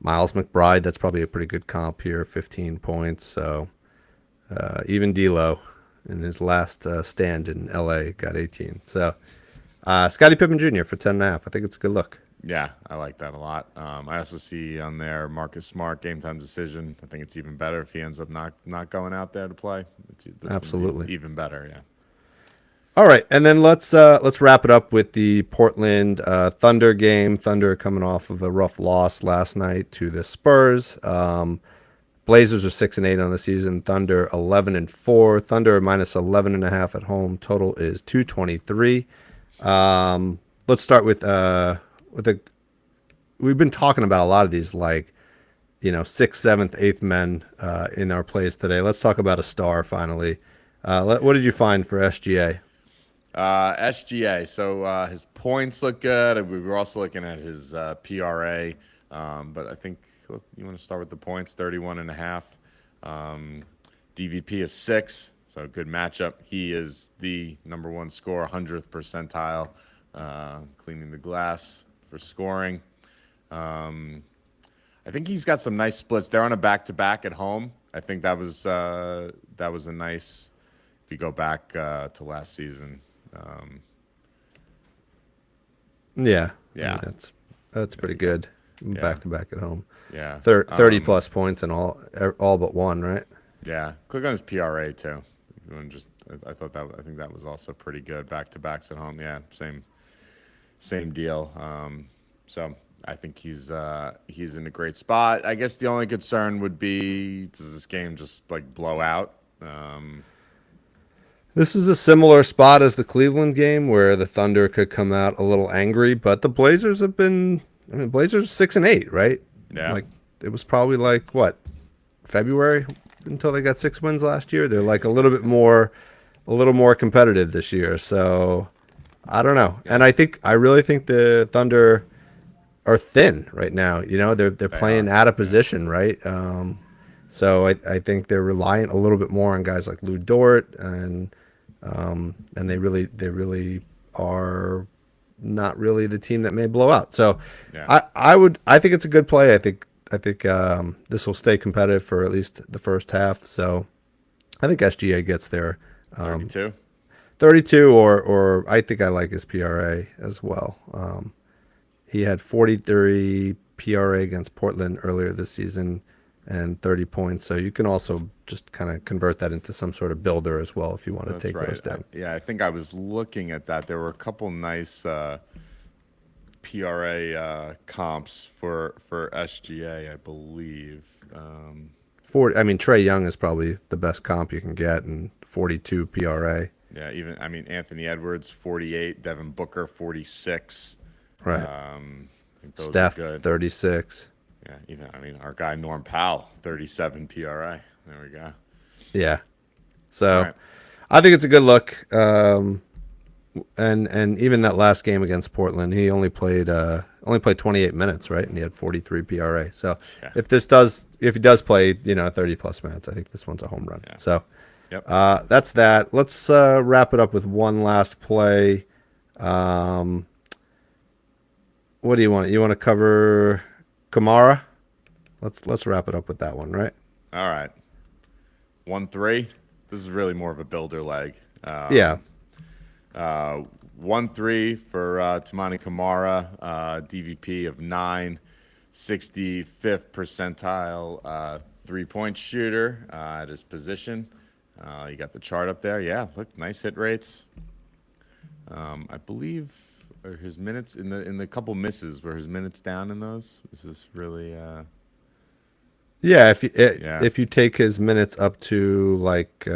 S5: Miles McBride, that's probably a pretty good comp here, 15 points. So even D'Lo in his last stand in LA got 18. So Scottie Pippen Jr. for 10.5. I think it's a good look.
S4: Yeah, I like that a lot. I also see on there Marcus Smart game time decision. I think it's even better if he ends up not going out there to play.
S5: Absolutely.
S4: Even better. Yeah.
S5: All right, and then let's wrap it up with the Portland Thunder game. Thunder coming off of a rough loss last night to the Spurs. Blazers are 6-8 on the season. Thunder 11-4. Thunder minus 11.5 at home. Total is 223. Let's start with we've been talking about a lot of these, like, 6th, 7th, 8th men in our plays today. Let's talk about a star finally. What did you find for SGA?
S4: SGA. So his points look good. We were also looking at his PRA, but I think you want to start with the points. 31.5. DVP is 6, so good matchup. He is the number 1 scorer, 100th percentile, cleaning the glass for scoring. I think he's got some nice splits. They're on a back-to-back at home. I think that was a nice. If you go back to last season.
S5: Yeah.
S4: Yeah.
S5: I mean, that's pretty good. Back to back at home.
S4: Yeah.
S5: 30 plus points and all but one, right?
S4: Yeah. Click on his PRA too. If you want to I think that was also pretty good. Back to backs at home. Yeah. Same deal. So I think he's in a great spot. I guess the only concern would be, does this game just like blow out?
S5: This is a similar spot as the Cleveland game where the Thunder could come out a little angry, but the Blazers have been. I mean, Blazers 6-8, right?
S4: Yeah.
S5: Like it was probably like what, February until they got 6 wins last year. They're like a little more competitive this year. So I don't know, and I really think the Thunder are thin right now. They're playing out of position, right? So I think they're relying a little bit more on guys like Lou Dort and they really are not really the team that may blow out. So
S4: yeah.
S5: I think it's a good play. I think this will stay competitive for at least the first half. So I think SGA gets there. 32 or I think I like his PRA as well. He had 43 PRA against Portland earlier this season and 30 points. So you can also just kind of convert that into some sort of builder as well if you want to take those down.
S4: I think I was looking at that. There were a couple nice PRA comps for SGA, I believe.
S5: Trae Young is probably the best comp you can get, and 42 PRA.
S4: Yeah, Anthony Edwards 48, Devin Booker 46.
S5: Right.
S4: I think those
S5: Steph
S4: are good.
S5: 36.
S4: Yeah, our guy Norm Powell 37 PRA. There we go.
S5: Yeah. So
S4: right.
S5: I think it's a good look. And even that last game against Portland, he only played 28 minutes, right? And he had 43 PRA. So if he does play, 30 plus minutes, I think this one's a home run.
S4: Yeah.
S5: So
S4: yep.
S5: That's that. Let's wrap it up with one last play. What do you want? You want to cover Kamara? Let's wrap it up with that one, right?
S4: All right. 1-3. This is really more of a builder leg.
S5: 1-3
S4: for Toumani Kamara, DVP of 9, 65th percentile 3-point shooter at his position. You got the chart up there. Yeah, look, nice hit rates. I believe his minutes in the couple misses, were his minutes down in those? This is really
S5: if you take his minutes up to like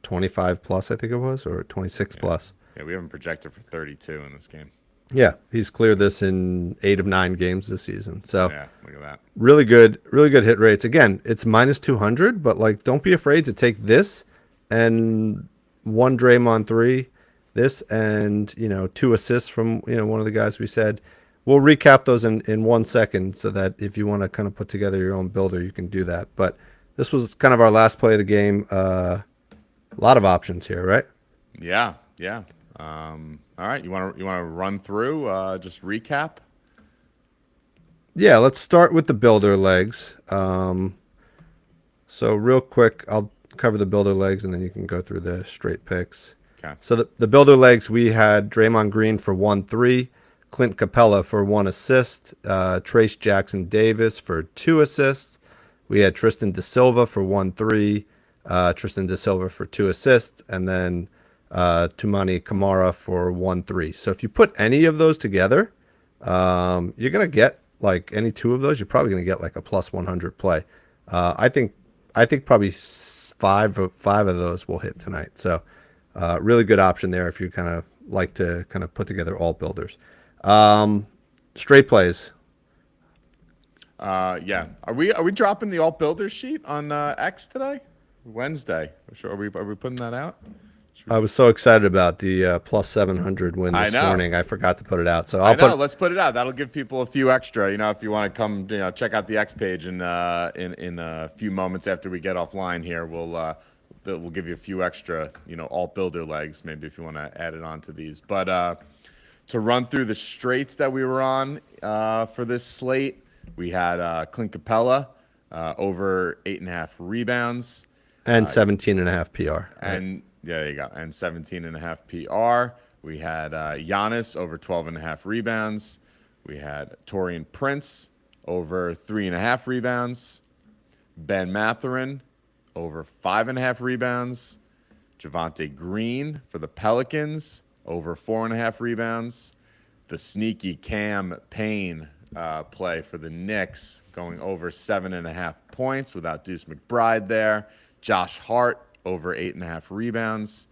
S5: 25 plus, I think it was, or 26 plus.
S4: Yeah, we have him projected for 32 in this game.
S5: Yeah, he's cleared this in 8 of 9 games this season. So
S4: yeah, look at that.
S5: Really good hit rates. Again, it's minus 200, but like don't be afraid to take this and one Draymond 3, this and 2 assists from one of the guys we said. We'll recap those in 1 second so that if you want to kind of put together your own builder, you can do that. But this was kind of our last play of the game. A lot of options here, right?
S4: Yeah. All right, you want to run through, just recap?
S5: Yeah, let's start with the builder legs. So real quick, I'll cover the builder legs, and then you can go through the straight picks.
S4: Okay.
S5: So the builder legs, we had Draymond Green for 1-3, Clint Capella for 1 assist, Trace Jackson Davis for 2 assists. We had Tristan Da Silva for 1-3, Tristan Da Silva for 2 assists, and then Tumani Kamara for 1-3. So if you put any of those together, you're gonna get like any 2 of those. You're probably gonna get like a plus 100 play. I think probably 5 of those will hit tonight. So really good option there if you kind of like to kind of put together all builders. Straight plays.
S4: Yeah. Are we dropping the alt builder sheet on X today? Wednesday. Are we putting that out?
S5: I was so excited about the plus 700 win this morning. I forgot to put it out. So
S4: let's put it out. That'll give people a few extra. If you want to come, check out the X page, and in a few moments after we get offline here, we'll give you a few extra, alt builder legs. Maybe if you want to add it on to these. But to run through the straights that we were on for this slate, we had Clint Capella over 8.5 rebounds
S5: and 17.5 PR.
S4: Right? And yeah, there you go. And 17.5 PR. We had Giannis over 12.5 rebounds. We had Taurean Prince over 3.5 rebounds. Ben Mathurin over 5.5 rebounds. Javonte Green for the Pelicans over 4.5 rebounds. The sneaky Cam Payne play for the Knicks going over 7.5 points without Deuce McBride there. Josh Hart over 8.5 rebounds.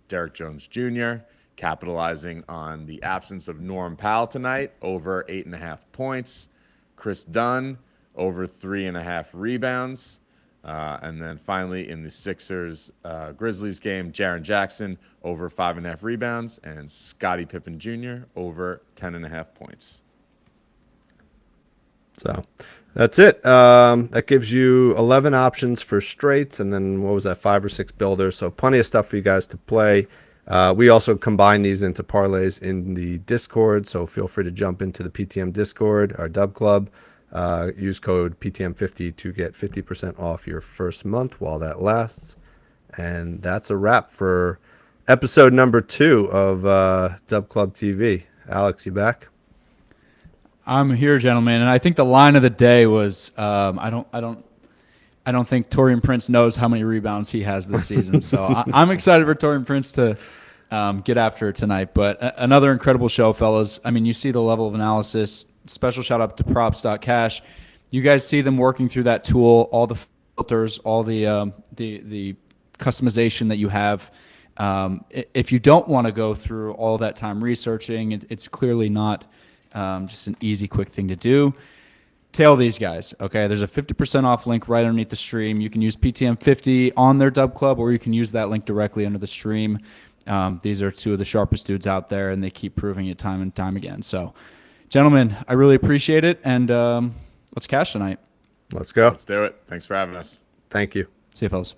S4: Derek Jones Jr. capitalizing on the absence of Norm Powell tonight, over 8.5 points. Chris Dunn over 3.5 rebounds. And then finally in the Sixers Grizzlies game, Jaren Jackson over 5.5 rebounds, and Scottie Pippen Jr. over 10.5 points.
S5: So that's it. That gives you 11 options for straights, and then what was that, 5 or 6 builders. So plenty of stuff for you guys to play. We also combine these into parlays in the Discord, so feel free to jump into the PTM Discord, our DubClub. Use code PTM50 to get 50% off your first month while that lasts. And that's a wrap for episode number 2 of DubClub TV. Alex, you back?
S2: I'm here, gentlemen, and I think the line of the day was I don't think Taurean Prince knows how many rebounds he has this season. So I'm excited for Taurean Prince to get after it tonight. But another incredible show, fellas. I mean, you see the level of analysis. Special shout out to props.cash. You guys see them working through that tool, all the filters, all the customization that you have. If you don't want to go through all that time researching, it's clearly not just an easy, quick thing to do. Tail these guys, okay? There's a 50% off link right underneath the stream. You can use PTM50 on their DubClub, or you can use that link directly under the stream. These are 2 of the sharpest dudes out there, and they keep proving it time and time again. So, gentlemen, I really appreciate it, and let's cash tonight.
S5: Let's go.
S4: Let's do it. Thanks for having us.
S5: Thank you.
S2: See you, fellas.